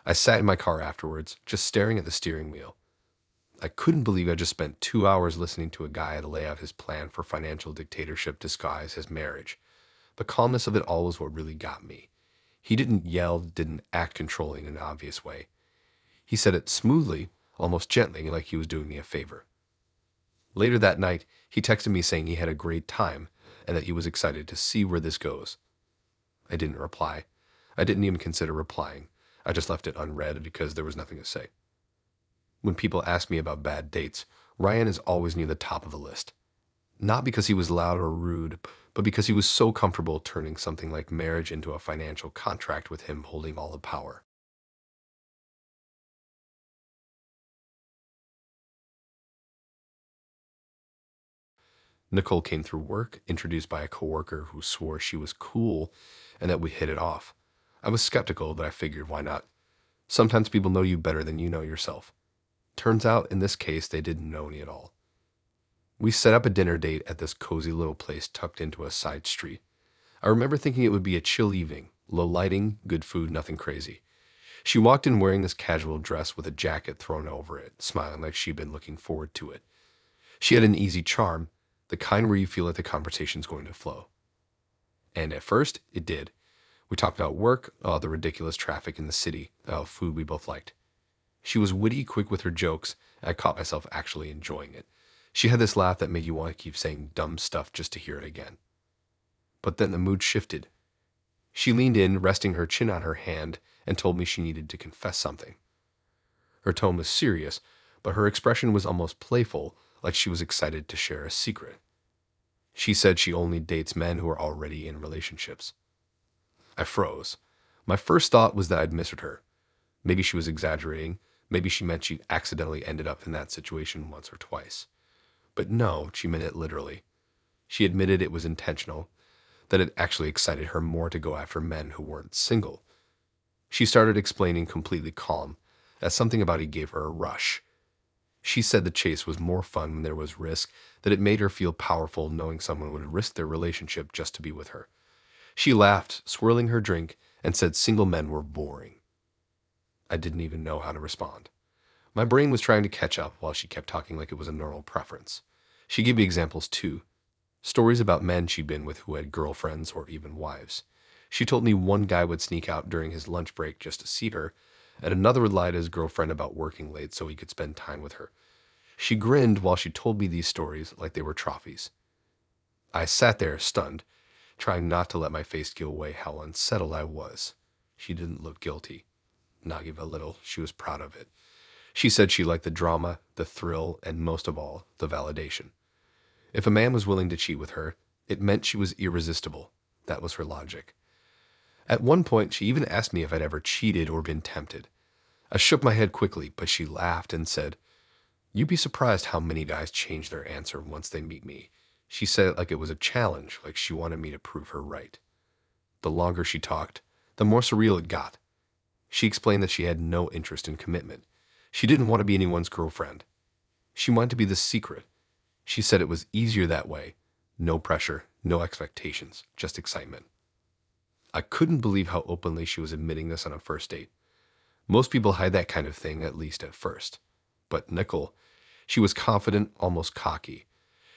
I sat in my car afterwards, just staring at the steering wheel. I couldn't believe I just spent 2 hours listening to a guy lay out his plan for financial dictatorship disguised as marriage. The calmness of it all was what really got me. He didn't yell, didn't act controlling in an obvious way. He said it smoothly, almost gently, like he was doing me a favor. Later that night, he texted me saying he had a great time and that he was excited to see where this goes. I didn't reply. I didn't even consider replying. I just left it unread because there was nothing to say. When people ask me about bad dates, Ryan is always near the top of the list. Not because he was loud or rude, but because he was so comfortable turning something like marriage into a financial contract with him holding all the power. Nicole came through work, introduced by a coworker who swore she was cool and that we hit it off. I was skeptical, but I figured why not? Sometimes people know you better than you know yourself. Turns out, in this case, they didn't know me at all. We set up a dinner date at this cozy little place tucked into a side street. I remember thinking it would be a chill evening, low lighting, good food, nothing crazy. She walked in wearing this casual dress with a jacket thrown over it, smiling like she'd been looking forward to it. She had an easy charm, the kind where you feel like the conversation's going to flow. And at first, it did. We talked about work, the ridiculous traffic in the city, food we both liked. She was witty, quick with her jokes, and I caught myself actually enjoying it. She had this laugh that made you want to keep saying dumb stuff just to hear it again. But then the mood shifted. She leaned in, resting her chin on her hand, and told me she needed to confess something. Her tone was serious, but her expression was almost playful, like she was excited to share a secret. She said she only dates men who are already in relationships. I froze. My first thought was that I'd misheard her. Maybe she was exaggerating. Maybe she meant she'd accidentally ended up in that situation once or twice. But no, she meant it literally. She admitted it was intentional, that it actually excited her more to go after men who weren't single. She started explaining completely calm, that something about it gave her a rush. She said the chase was more fun when there was risk, that it made her feel powerful knowing someone would risk their relationship just to be with her. She laughed, swirling her drink, and said single men were boring. I didn't even know how to respond. My brain was trying to catch up while she kept talking like it was a normal preference. She gave me examples too. Stories about men she'd been with who had girlfriends or even wives. She told me one guy would sneak out during his lunch break just to see her, and another would lie to his girlfriend about working late so he could spend time with her. She grinned while she told me these stories like they were trophies. I sat there, stunned, trying not to let my face give away how unsettled I was. She didn't look guilty. Not even a little. She was proud of it. She said she liked the drama, the thrill, and most of all, the validation. If a man was willing to cheat with her, it meant she was irresistible. That was her logic. At one point, she even asked me if I'd ever cheated or been tempted. I shook my head quickly, but she laughed and said, "You'd be surprised how many guys change their answer once they meet me." She said it like it was a challenge, like she wanted me to prove her right. The longer she talked, the more surreal it got. She explained that she had no interest in commitment. She didn't want to be anyone's girlfriend. She wanted to be the secret. She said it was easier that way. No pressure, no expectations, just excitement. I couldn't believe how openly she was admitting this on a first date. Most people hide that kind of thing, at least at first. But Nicole, she was confident, almost cocky.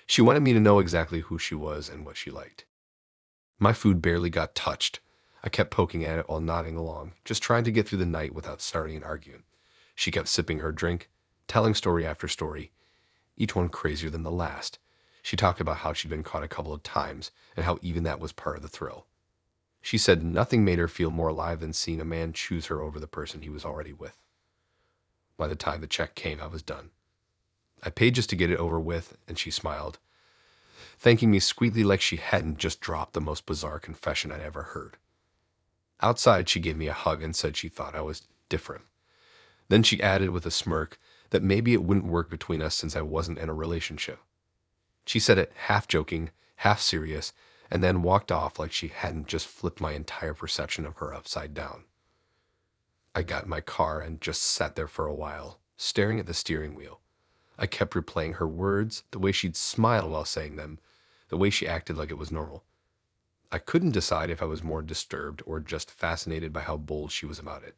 She wanted me to know exactly who she was and what she liked. My food barely got touched. I kept poking at it while nodding along, just trying to get through the night without starting an argument. She kept sipping her drink, telling story after story, each one crazier than the last. She talked about how she'd been caught a couple of times and how even that was part of the thrill. She said nothing made her feel more alive than seeing a man choose her over the person he was already with. By the time the check came, I was done. I paid just to get it over with, and she smiled, thanking me sweetly like she hadn't just dropped the most bizarre confession I'd ever heard. Outside, she gave me a hug and said she thought I was different. Then she added with a smirk that maybe it wouldn't work between us since I wasn't in a relationship. She said it half joking, half serious, and then walked off like she hadn't just flipped my entire perception of her upside down. I got in my car and just sat there for a while, staring at the steering wheel. I kept replaying her words, the way she'd smile while saying them, the way she acted like it was normal. I couldn't decide if I was more disturbed or just fascinated by how bold she was about it.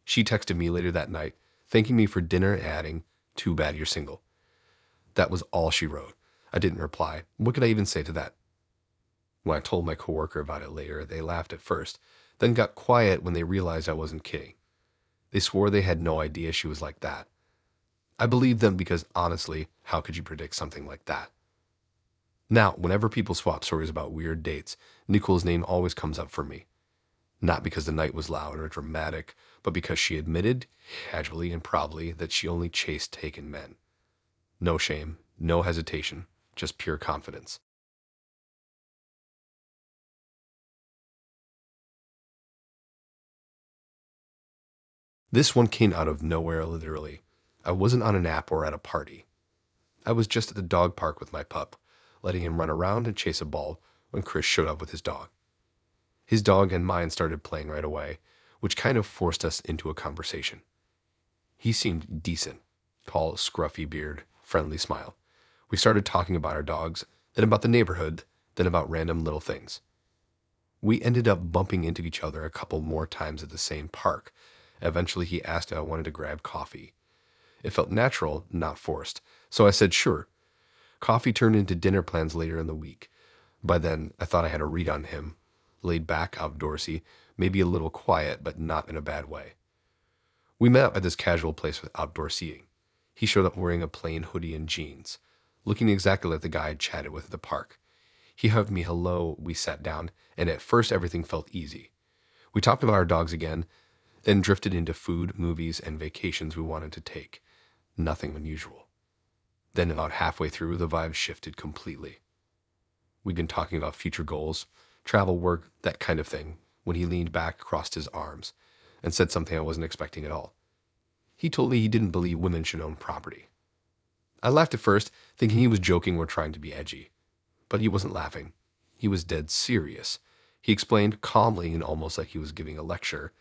She texted me later that night, thanking me for dinner and adding, "Too bad you're single." That was all she wrote. I didn't reply. What could I even say to that? When I told my coworker about it later, they laughed at first, then got quiet when they realized I wasn't kidding. They swore they had no idea she was like that. I believed them because, honestly, how could you predict something like that? Now, whenever people swap stories about weird dates, Nicole's name always comes up for me. Not because the night was loud or dramatic, but because she admitted, casually and proudly, that she only chased taken men. No shame, no hesitation, just pure confidence. This one came out of nowhere, literally. I wasn't on an app or at a party. I was just at the dog park with my pup, letting him run around and chase a ball when Chris showed up with his dog. His dog and mine started playing right away, which kind of forced us into a conversation. He seemed decent. Tall, scruffy beard, friendly smile. We started talking about our dogs, then about the neighborhood, then about random little things. We ended up bumping into each other a couple more times at the same park. Eventually, he asked if I wanted to grab coffee. It felt natural, not forced, so I said sure. Coffee turned into dinner plans later in the week. By then, I thought I had a read on him. Laid back, outdoorsy, maybe a little quiet, but not in a bad way. We met up at this casual place with outdoor seating. He showed up wearing a plain hoodie and jeans, looking exactly like the guy I'd chatted with at the park. He hugged me hello, we sat down, and at first everything felt easy. We talked about our dogs again, then drifted into food, movies, and vacations we wanted to take. Nothing unusual. Then about halfway through, the vibe shifted completely. We'd been talking about future goals, travel, work, that kind of thing, when he leaned back, crossed his arms, and said something I wasn't expecting at all. He told me he didn't believe women should own property. I laughed at first, thinking he was joking or trying to be edgy. But he wasn't laughing. He was dead serious. He explained calmly and almost like he was giving a lecture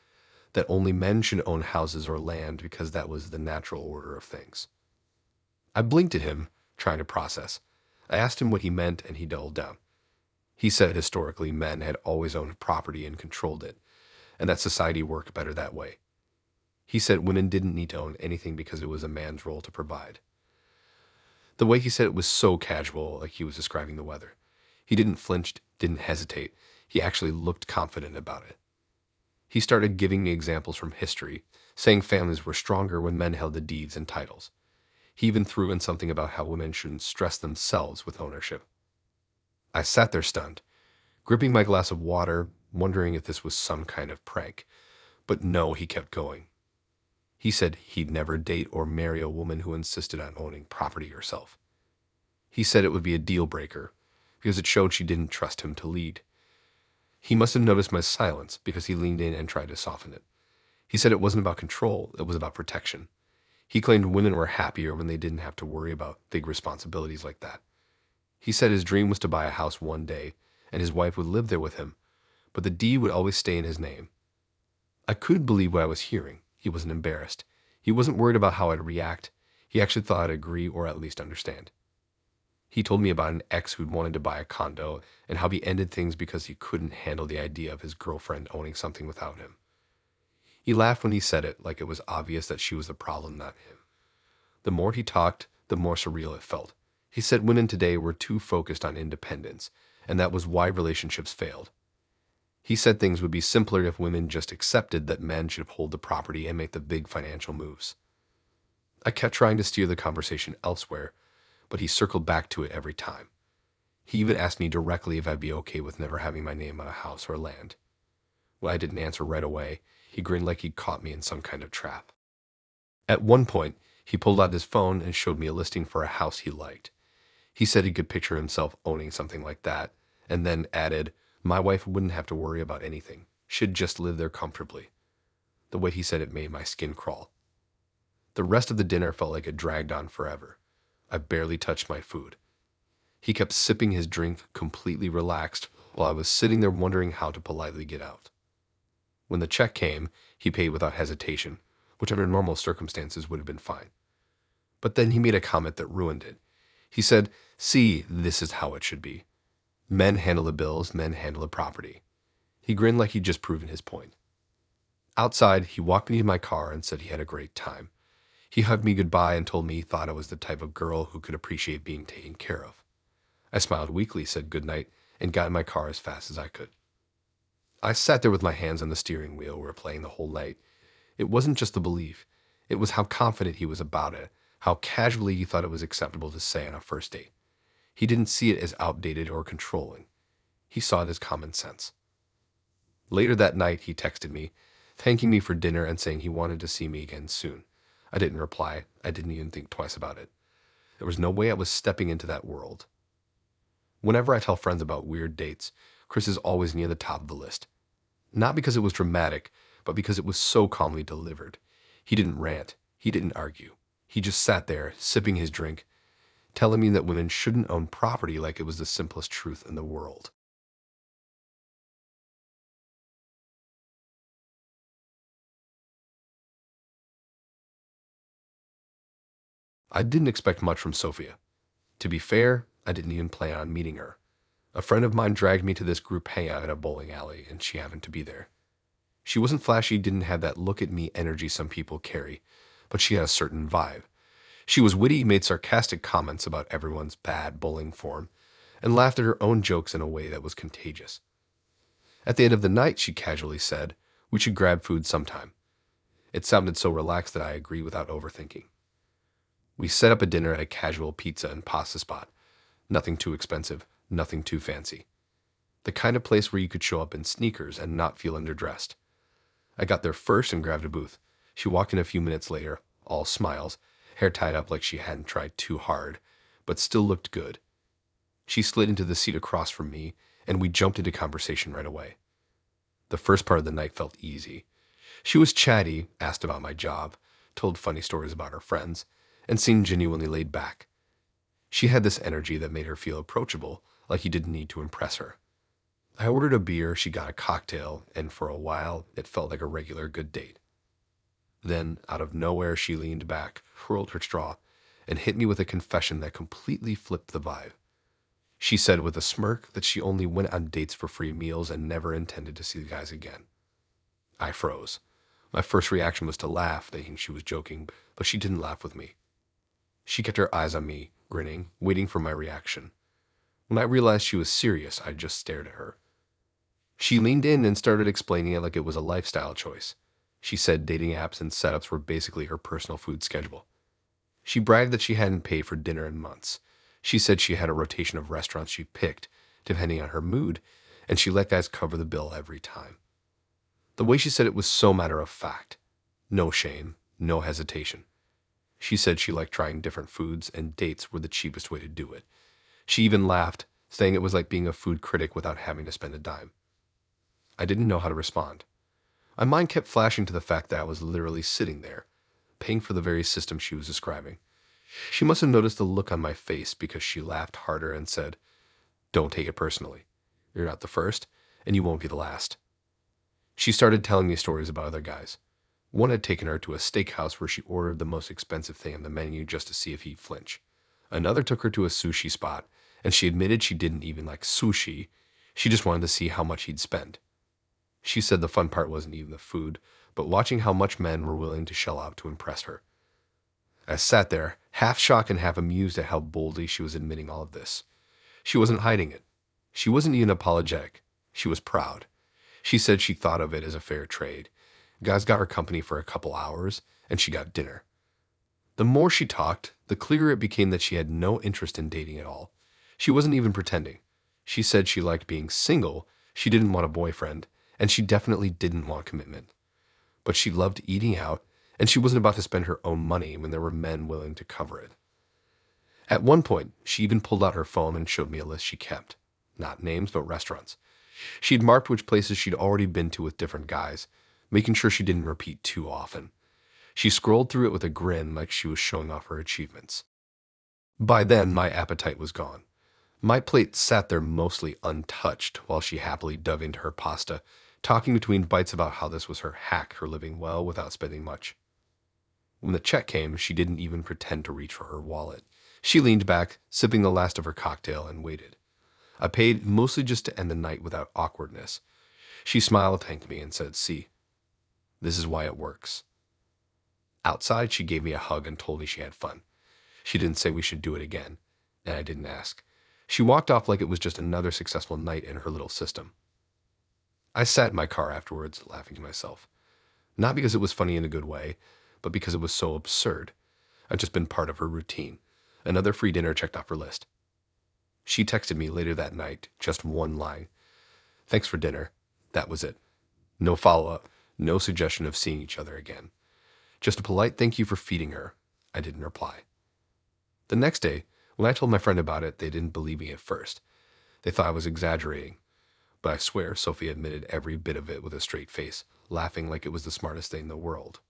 that only men should own houses or land because that was the natural order of things. I blinked at him, trying to process. I asked him what he meant, and he doubled down. He said historically men had always owned property and controlled it, and that society worked better that way. He said women didn't need to own anything because it was a man's role to provide. The way he said it was so casual, like he was describing the weather. He didn't flinch, didn't hesitate. He actually looked confident about it. He started giving me examples from history, saying families were stronger when men held the deeds and titles. He even threw in something about how women shouldn't stress themselves with ownership. I sat there stunned, gripping my glass of water, wondering if this was some kind of prank. But no, he kept going. He said he'd never date or marry a woman who insisted on owning property herself. He said it would be a deal breaker because it showed she didn't trust him to lead. He must have noticed my silence because he leaned in and tried to soften it. He said it wasn't about control, it was about protection. He claimed women were happier when they didn't have to worry about big responsibilities like that. He said his dream was to buy a house one day, and his wife would live there with him, but the deed would always stay in his name. I couldn't believe what I was hearing. He wasn't embarrassed. He wasn't worried about how I'd react. He actually thought I'd agree or at least understand. He told me about an ex who'd wanted to buy a condo and how he ended things because he couldn't handle the idea of his girlfriend owning something without him. He laughed when he said it, like it was obvious that she was the problem, not him. The more he talked, the more surreal it felt. He said women today were too focused on independence, and that was why relationships failed. He said things would be simpler if women just accepted that men should hold the property and make the big financial moves. I kept trying to steer the conversation elsewhere, but he circled back to it every time. He even asked me directly if I'd be okay with never having my name on a house or land. When I didn't answer right away, he grinned like he'd caught me in some kind of trap. At one point, he pulled out his phone and showed me a listing for a house he liked. He said he could picture himself owning something like that, and then added, "My wife wouldn't have to worry about anything. She'd just live there comfortably." The way he said it made my skin crawl. The rest of the dinner felt like it dragged on forever. I barely touched my food. He kept sipping his drink, completely relaxed, while I was sitting there wondering how to politely get out. When the check came, he paid without hesitation, which under normal circumstances would have been fine. But then he made a comment that ruined it. He said, "See, this is how it should be." Men handle the bills, men handle the property. He grinned like he'd just proven his point. Outside, he walked me to my car and said he had a great time. He hugged me goodbye and told me he thought I was the type of girl who could appreciate being taken care of. I smiled weakly, said goodnight, and got in my car as fast as I could. I sat there with my hands on the steering wheel, replaying the whole night. It wasn't just the belief. It was how confident he was about it, how casually he thought it was acceptable to say on a first date. He didn't see it as outdated or controlling. He saw it as common sense. Later that night, he texted me, thanking me for dinner and saying he wanted to see me again soon. I didn't reply. I didn't even think twice about it. There was no way I was stepping into that world. Whenever I tell friends about weird dates, Chris is always near the top of the list. Not because it was dramatic, but because it was so calmly delivered. He didn't rant. He didn't argue. He just sat there, sipping his drink, telling me that women shouldn't own property like it was the simplest truth in the world. I didn't expect much from Sophia. To be fair, I didn't even plan on meeting her. A friend of mine dragged me to this group hangout at a bowling alley, and she happened to be there. She wasn't flashy, didn't have that look-at-me energy some people carry, but she had a certain vibe. She was witty, made sarcastic comments about everyone's bad bowling form, and laughed at her own jokes in a way that was contagious. At the end of the night, she casually said, "We should grab food sometime." It sounded so relaxed that I agreed without overthinking. We set up a dinner at a casual pizza and pasta spot. Nothing too expensive, nothing too fancy. The kind of place where you could show up in sneakers and not feel underdressed. I got there first and grabbed a booth. She walked in a few minutes later, all smiles, hair tied up like she hadn't tried too hard, but still looked good. She slid into the seat across from me, and we jumped into conversation right away. The first part of the night felt easy. She was chatty, asked about my job, told funny stories about her friends, and seemed genuinely laid back. She had this energy that made her feel approachable, like you didn't need to impress her. I ordered a beer, she got a cocktail, and for a while, it felt like a regular good date. Then, out of nowhere, she leaned back, twirled her straw, and hit me with a confession that completely flipped the vibe. She said with a smirk that she only went on dates for free meals and never intended to see the guys again. I froze. My first reaction was to laugh, thinking she was joking, but she didn't laugh with me. She kept her eyes on me, grinning, waiting for my reaction. When I realized she was serious, I just stared at her. She leaned in and started explaining it like it was a lifestyle choice. She said dating apps and setups were basically her personal food schedule. She bragged that she hadn't paid for dinner in months. She said she had a rotation of restaurants she picked, depending on her mood, and she let guys cover the bill every time. The way she said it was so matter of fact. No shame, no hesitation. She said she liked trying different foods, and dates were the cheapest way to do it. She even laughed, saying it was like being a food critic without having to spend a dime. I didn't know how to respond. My mind kept flashing to the fact that I was literally sitting there, paying for the very system she was describing. She must have noticed the look on my face because she laughed harder and said, "Don't take it personally. You're not the first, and you won't be the last." She started telling me stories about other guys. One had taken her to a steakhouse where she ordered the most expensive thing on the menu just to see if he'd flinch. Another took her to a sushi spot, and she admitted she didn't even like sushi. She just wanted to see how much he'd spend. She said the fun part wasn't even the food, but watching how much men were willing to shell out to impress her. I sat there, half shocked and half amused at how boldly she was admitting all of this. She wasn't hiding it. She wasn't even apologetic. She was proud. She said she thought of it as a fair trade. Guys got her company for a couple hours, and she got dinner. The more she talked, the clearer it became that she had no interest in dating at all. She wasn't even pretending. She said she liked being single, she didn't want a boyfriend, and she definitely didn't want commitment. But she loved eating out, and she wasn't about to spend her own money when there were men willing to cover it. At one point, she even pulled out her phone and showed me a list she kept. Not names, but restaurants. She'd marked which places she'd already been to with different guys, making sure she didn't repeat too often. She scrolled through it with a grin like she was showing off her achievements. By then, my appetite was gone. My plate sat there mostly untouched while she happily dug into her pasta, talking between bites about how this was her hack for living well without spending much. When the check came, she didn't even pretend to reach for her wallet. She leaned back, sipping the last of her cocktail, and waited. I paid mostly just to end the night without awkwardness. She smiled, thanked me, and said, "See, this is why it works." Outside, she gave me a hug and told me she had fun. She didn't say we should do it again, and I didn't ask. She walked off like it was just another successful night in her little system. I sat in my car afterwards, laughing to myself. Not because it was funny in a good way, but because it was so absurd. I'd just been part of her routine. Another free dinner checked off her list. She texted me later that night, just one line. "Thanks for dinner." That was it. No follow-up, no suggestion of seeing each other again. Just a polite thank you for feeding her. I didn't reply. The next day, when I told my friend about it, they didn't believe me at first. They thought I was exaggerating. But I swear Sophie admitted every bit of it with a straight face, laughing like it was the smartest thing in the world.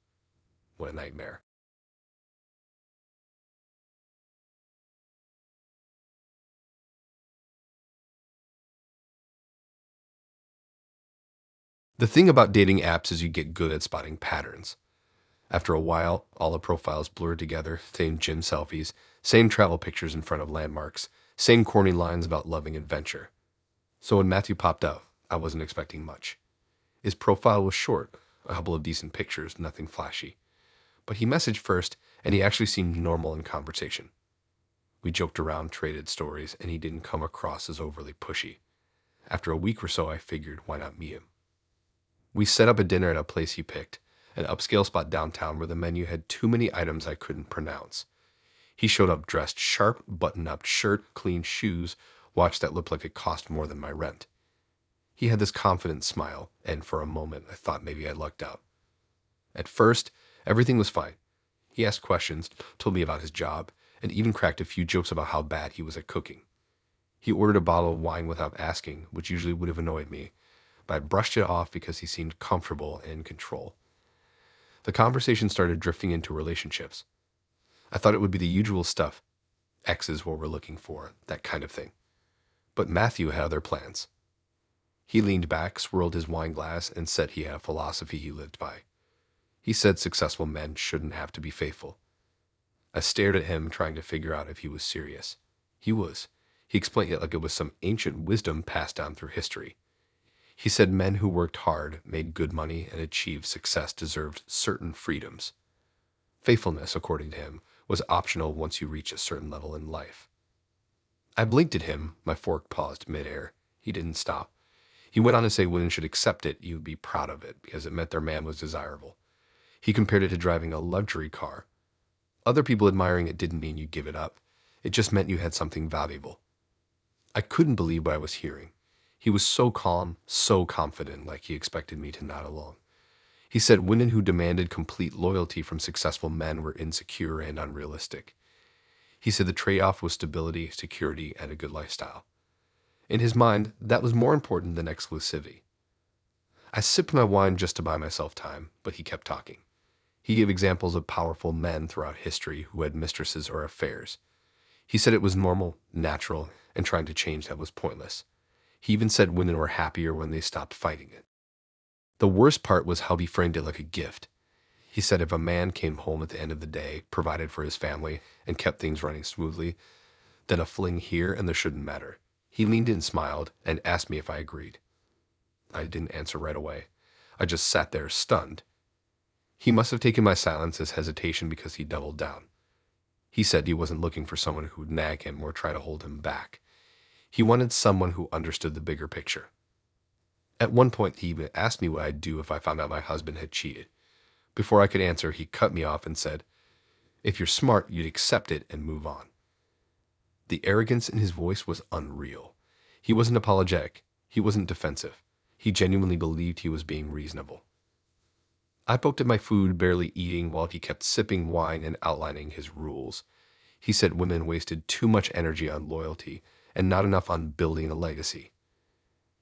What a nightmare. The thing about dating apps is you get good at spotting patterns. After a while, all the profiles blurred together, same gym selfies, same travel pictures in front of landmarks, same corny lines about loving adventure. So when Matthew popped up, I wasn't expecting much. His profile was short, a couple of decent pictures, nothing flashy. But he messaged first, and he actually seemed normal in conversation. We joked around, traded stories, and he didn't come across as overly pushy. After a week or so, I figured, why not meet him? We set up a dinner at a place he picked, an upscale spot downtown where the menu had too many items I couldn't pronounce. He showed up dressed sharp, button-up shirt, clean shoes, watch that looked like it cost more than my rent. He had this confident smile, and for a moment I thought maybe I lucked out. At first, everything was fine. He asked questions, told me about his job, and even cracked a few jokes about how bad he was at cooking. He ordered a bottle of wine without asking, which usually would have annoyed me, but I brushed it off because he seemed comfortable and in control. The conversation started drifting into relationships. I thought it would be the usual stuff. X is what we're looking for, that kind of thing. But Matthew had other plans. He leaned back, swirled his wine glass, and said he had a philosophy he lived by. He said successful men shouldn't have to be faithful. I stared at him, trying to figure out if he was serious. He was. He explained it like it was some ancient wisdom passed down through history. He said men who worked hard, made good money, and achieved success deserved certain freedoms. Faithfulness, according to him, was optional once you reach a certain level in life. I blinked at him, my fork paused midair. He didn't stop. He went on to say women should accept it, you would be proud of it, because it meant their man was desirable. He compared it to driving a luxury car. Other people admiring it didn't mean you give it up. It just meant you had something valuable. I couldn't believe what I was hearing. He was so calm, so confident, like he expected me to nod along. He said women who demanded complete loyalty from successful men were insecure and unrealistic. He said the trade-off was stability, security, and a good lifestyle. In his mind, that was more important than exclusivity. I sipped my wine just to buy myself time, but he kept talking. He gave examples of powerful men throughout history who had mistresses or affairs. He said it was normal, natural, and trying to change that was pointless. He even said women were happier when they stopped fighting it. The worst part was how he framed it like a gift. He said if a man came home at the end of the day, provided for his family, and kept things running smoothly, then a fling here and there shouldn't matter. He leaned in, smiled, and asked me if I agreed. I didn't answer right away. I just sat there stunned. He must have taken my silence as hesitation because he doubled down. He said he wasn't looking for someone who would nag him or try to hold him back. He wanted someone who understood the bigger picture. At one point, he even asked me what I'd do if I found out my husband had cheated. Before I could answer, he cut me off and said, "If you're smart, you'd accept it and move on." The arrogance in his voice was unreal. He wasn't apologetic. He wasn't defensive. He genuinely believed he was being reasonable. I poked at my food, barely eating, while he kept sipping wine and outlining his rules. He said women wasted too much energy on loyalty and not enough on building a legacy.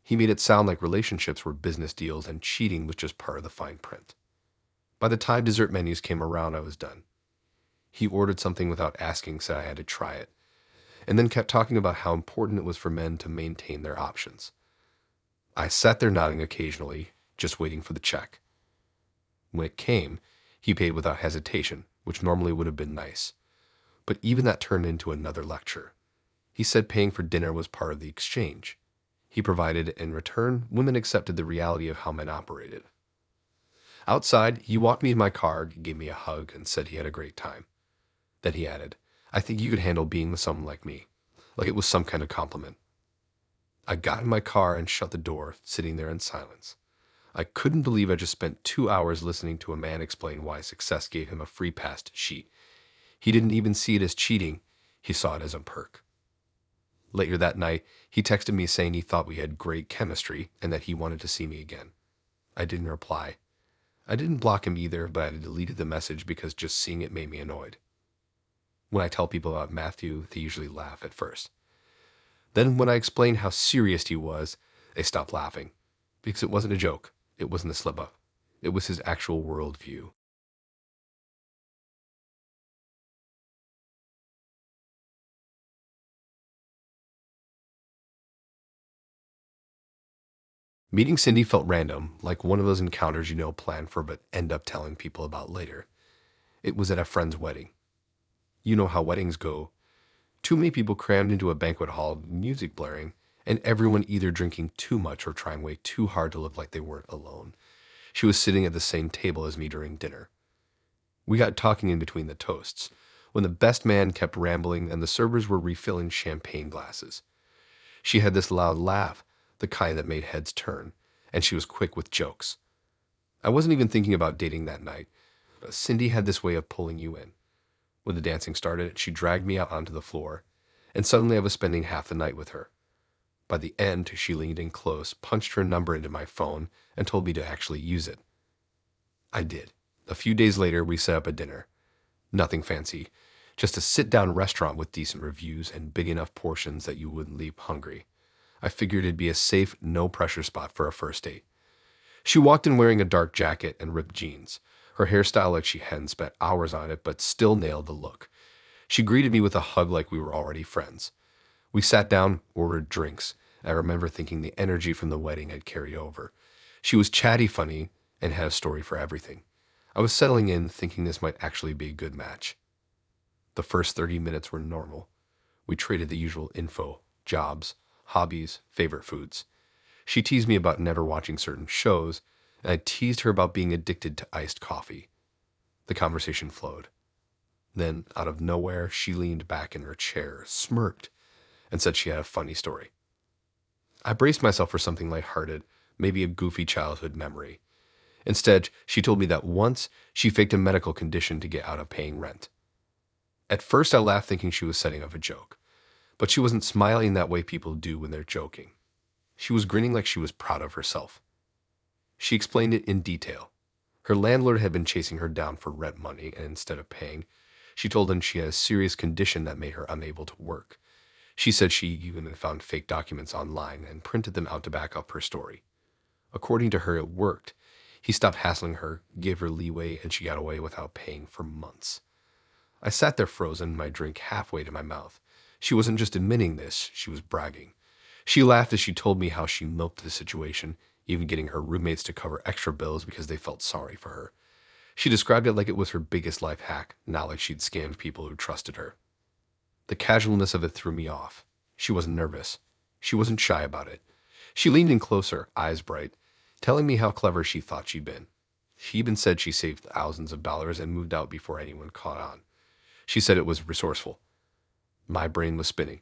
He made it sound like relationships were business deals and cheating was just part of the fine print. By the time dessert menus came around, I was done. He ordered something without asking, said I had to try it, and then kept talking about how important it was for men to maintain their options. I sat there nodding occasionally, just waiting for the check. When it came, he paid without hesitation, which normally would have been nice. But even that turned into another lecture. He said paying for dinner was part of the exchange. He provided, in return, women accepted the reality of how men operated. Outside, he walked me to my car, gave me a hug, and said he had a great time. Then he added, "I think you could handle being with someone like me," like it was some kind of compliment. I got in my car and shut the door, sitting there in silence. I couldn't believe I just spent 2 hours listening to a man explain why success gave him a free pass to cheat. He didn't even see it as cheating, he saw it as a perk. Later that night, he texted me saying he thought we had great chemistry and that he wanted to see me again. I didn't reply. I didn't block him either, but I deleted the message because just seeing it made me annoyed. When I tell people about Matthew, they usually laugh at first. Then when I explain how serious he was, they stop laughing. Because it wasn't a joke. It wasn't a slip-up. It was his actual worldview. Meeting Cindy felt random, like one of those encounters you know plan for but end up telling people about later. It was at a friend's wedding. You know how weddings go. Too many people crammed into a banquet hall, music blaring, and everyone either drinking too much or trying way too hard to look like they weren't alone. She was sitting at the same table as me during dinner. We got talking in between the toasts, when the best man kept rambling and the servers were refilling champagne glasses. She had this loud laugh, the kind that made heads turn, and she was quick with jokes. I wasn't even thinking about dating that night, but Cindy had this way of pulling you in. When the dancing started, she dragged me out onto the floor, and suddenly I was spending half the night with her. By the end, she leaned in close, punched her number into my phone, and told me to actually use it. I did. A few days later, we set up a dinner. Nothing fancy, just a sit-down restaurant with decent reviews and big enough portions that you wouldn't leave hungry. I figured it'd be a safe, no-pressure spot for a first date. She walked in wearing a dark jacket and ripped jeans, her hairstyle like she hadn't spent hours on it but still nailed the look. She greeted me with a hug like we were already friends. We sat down, ordered drinks. I remember thinking the energy from the wedding had carried over. She was chatty funny and had a story for everything. I was settling in, thinking this might actually be a good match. The first 30 minutes were normal. We traded the usual info, jobs, hobbies, favorite foods. She teased me about never watching certain shows, and I teased her about being addicted to iced coffee. The conversation flowed. Then, out of nowhere, she leaned back in her chair, smirked, and said she had a funny story. I braced myself for something lighthearted, maybe a goofy childhood memory. Instead, she told me that once she faked a medical condition to get out of paying rent. At first, I laughed thinking she was setting up a joke, but she wasn't smiling that way people do when they're joking. She was grinning like she was proud of herself. She explained it in detail. Her landlord had been chasing her down for rent money, and instead of paying, she told him she had a serious condition that made her unable to work. She said she even found fake documents online and printed them out to back up her story. According to her, it worked. He stopped hassling her, gave her leeway, and she got away without paying for months. I sat there frozen, my drink halfway to my mouth. She wasn't just admitting this, she was bragging. She laughed as she told me how she milked the situation, even getting her roommates to cover extra bills because they felt sorry for her. She described it like it was her biggest life hack, not like she'd scammed people who trusted her. The casualness of it threw me off. She wasn't nervous. She wasn't shy about it. She leaned in closer, eyes bright, telling me how clever she thought she'd been. She even said she saved thousands of dollars and moved out before anyone caught on. She said it was resourceful. My brain was spinning.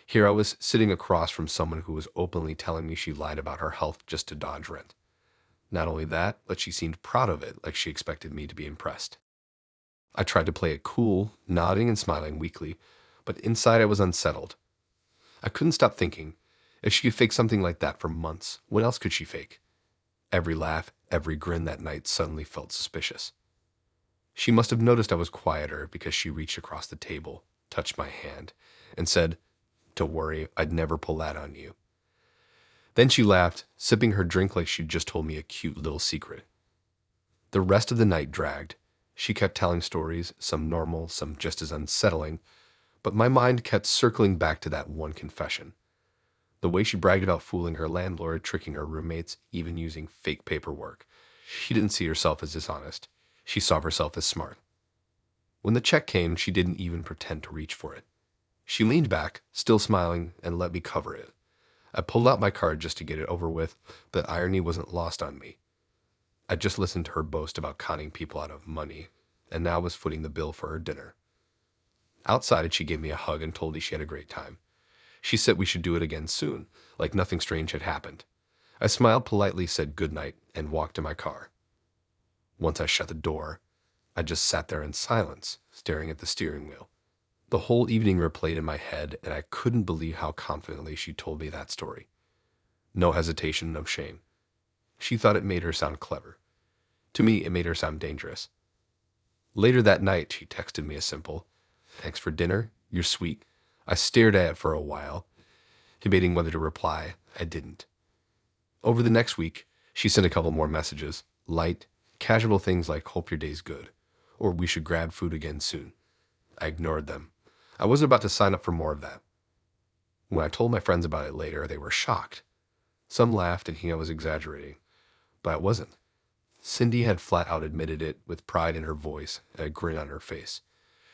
Here I was sitting across from someone who was openly telling me she lied about her health just to dodge rent. Not only that, but she seemed proud of it, like she expected me to be impressed. I tried to play it cool, nodding and smiling weakly, but inside I was unsettled. I couldn't stop thinking, if she could fake something like that for months, what else could she fake? Every laugh, every grin that night suddenly felt suspicious. She must have noticed I was quieter because she reached across the table, touched my hand, and said, "Don't worry, I'd never pull that on you." Then she laughed, sipping her drink like she'd just told me a cute little secret. The rest of the night dragged. She kept telling stories, some normal, some just as unsettling, but my mind kept circling back to that one confession. The way she bragged about fooling her landlord, tricking her roommates, even using fake paperwork. She didn't see herself as dishonest. She saw herself as smart. When the check came, she didn't even pretend to reach for it. She leaned back, still smiling, and let me cover it. I pulled out my card just to get it over with, but irony wasn't lost on me. I just listened to her boast about conning people out of money, and now was footing the bill for her dinner. Outside, she gave me a hug and told me she had a great time. She said we should do it again soon, like nothing strange had happened. I smiled politely, said goodnight, and walked to my car. Once I shut the door, I just sat there in silence, staring at the steering wheel. The whole evening replayed in my head, and I couldn't believe how confidently she told me that story. No hesitation, no shame. She thought it made her sound clever. To me, it made her sound dangerous. Later that night, she texted me a simple, "Thanks for dinner, you're sweet." I stared at it for a while, debating whether to reply. I didn't. Over the next week, she sent a couple more messages, light, casual things like "hope your day's good," or "we should grab food again soon." I ignored them. I wasn't about to sign up for more of that. When I told my friends about it later, they were shocked. Some laughed and he I was exaggerating, but I wasn't. Cindy had flat out admitted it with pride in her voice and a grin on her face.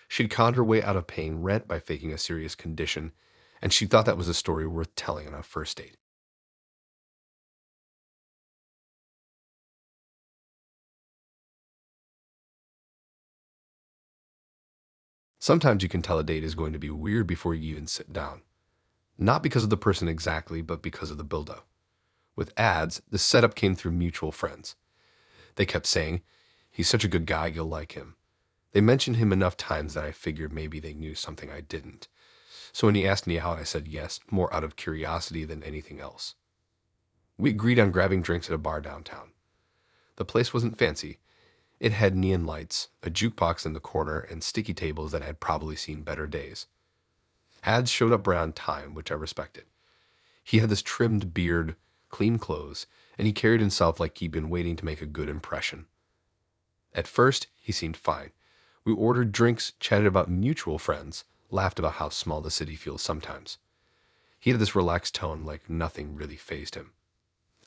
She'd conned her way out of paying rent by faking a serious condition, and she thought that was a story worth telling on a first date. Sometimes you can tell a date is going to be weird before you even sit down. Not because of the person exactly, but because of the buildup. With ads, the setup came through mutual friends. They kept saying, "He's such a good guy, you'll like him." They mentioned him enough times that I figured maybe they knew something I didn't. So when he asked me out, I said yes, more out of curiosity than anything else. We agreed on grabbing drinks at a bar downtown. The place wasn't fancy. It had neon lights, a jukebox in the corner, and sticky tables that had probably seen better days. Ads showed up around time, which I respected. He had this trimmed beard, clean clothes, and he carried himself like he'd been waiting to make a good impression. At first, he seemed fine. We ordered drinks, chatted about mutual friends, laughed about how small the city feels sometimes. He had this relaxed tone like nothing really fazed him.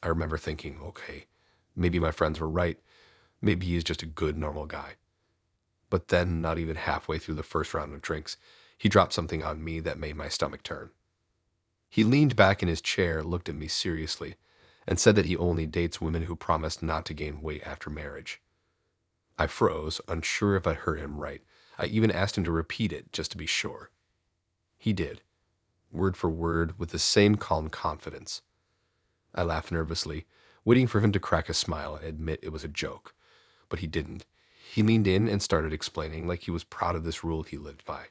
I remember thinking, okay, maybe my friends were right. Maybe he is just a good, normal guy. But then, not even halfway through the first round of drinks, he dropped something on me that made my stomach turn. He leaned back in his chair, looked at me seriously, and said that he only dates women who promised not to gain weight after marriage. I froze, unsure if I heard him right. I even asked him to repeat it, just to be sure. He did, word for word, with the same calm confidence. I laughed nervously, waiting for him to crack a smile and admit it was a joke. But he didn't. He leaned in and started explaining like he was proud of this rule he lived by.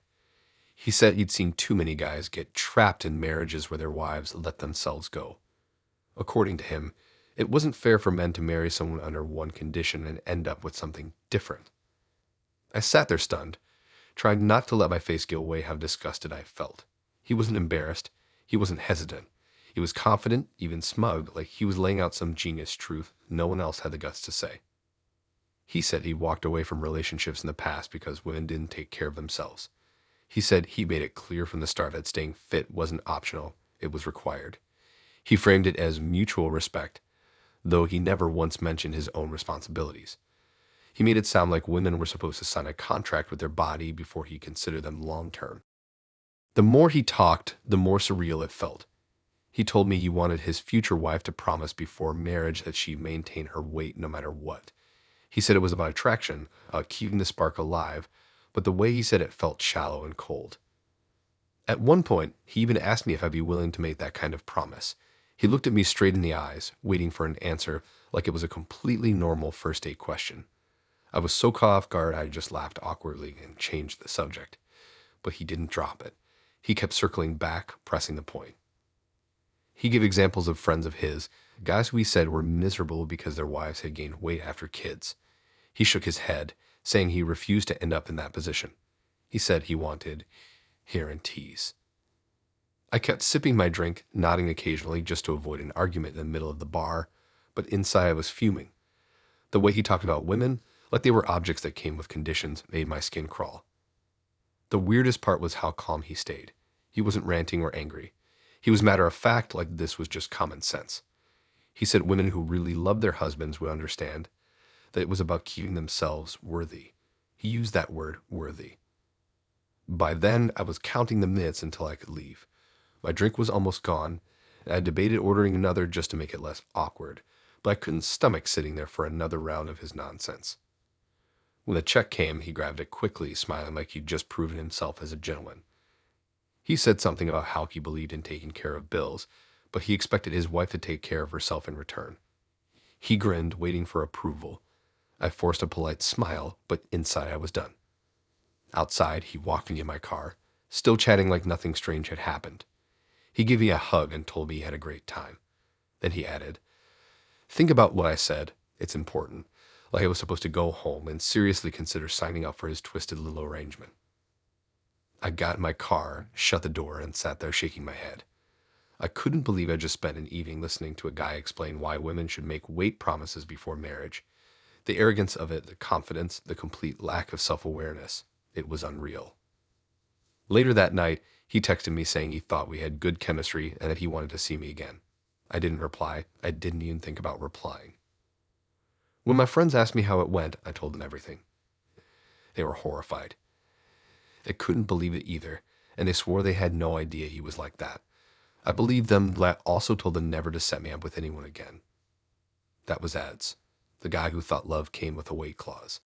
He said he'd seen too many guys get trapped in marriages where their wives let themselves go. According to him, it wasn't fair for men to marry someone under one condition and end up with something different. I sat there stunned, trying not to let my face give away how disgusted I felt. He wasn't embarrassed. He wasn't hesitant. He was confident, even smug, like he was laying out some genius truth no one else had the guts to say. He said he walked away from relationships in the past because women didn't take care of themselves. He said he made it clear from the start that staying fit wasn't optional, it was required. He framed it as mutual respect, though he never once mentioned his own responsibilities. He made it sound like women were supposed to sign a contract with their body before he considered them long-term. The more he talked, the more surreal it felt. He told me he wanted his future wife to promise before marriage that she'd maintain her weight no matter what. He said it was about attraction, keeping the spark alive, but the way he said it felt shallow and cold. At one point, he even asked me if I'd be willing to make that kind of promise. He looked at me straight in the eyes, waiting for an answer like it was a completely normal first date question. I was so caught off guard I just laughed awkwardly and changed the subject. But he didn't drop it. He kept circling back, pressing the point. He gave examples of friends of his, guys who he said were miserable because their wives had gained weight after kids. He shook his head, saying he refused to end up in that position. He said he wanted guarantees. I kept sipping my drink, nodding occasionally just to avoid an argument in the middle of the bar, but inside I was fuming. The way he talked about women, like they were objects that came with conditions, made my skin crawl. The weirdest part was how calm he stayed. He wasn't ranting or angry. He was matter of fact, like this was just common sense. He said women who really loved their husbands would understand that it was about keeping themselves worthy. He used that word, worthy. By then, I was counting the minutes until I could leave. My drink was almost gone, and I debated ordering another just to make it less awkward, but I couldn't stomach sitting there for another round of his nonsense. When the check came, he grabbed it quickly, smiling like he'd just proven himself as a gentleman. He said something about how he believed in taking care of bills, but he expected his wife to take care of herself in return. He grinned, waiting for approval. I forced a polite smile, but inside I was done. Outside, he walked me in my car, still chatting like nothing strange had happened. He gave me a hug and told me he had a great time. Then he added, "Think about what I said. It's important." Like I was supposed to go home and seriously consider signing up for his twisted little arrangement. I got in my car, shut the door, and sat there shaking my head. I couldn't believe I just spent an evening listening to a guy explain why women should make weight promises before marriage. The arrogance of it, the confidence, the complete lack of self-awareness. It was unreal. Later that night, he texted me saying he thought we had good chemistry and that he wanted to see me again. I didn't reply. I didn't even think about replying. When my friends asked me how it went, I told them everything. They were horrified. They couldn't believe it either, and they swore they had no idea he was like that. I believed them, but I also told them never to set me up with anyone again. That was Ads, the guy who thought love came with a weight clause.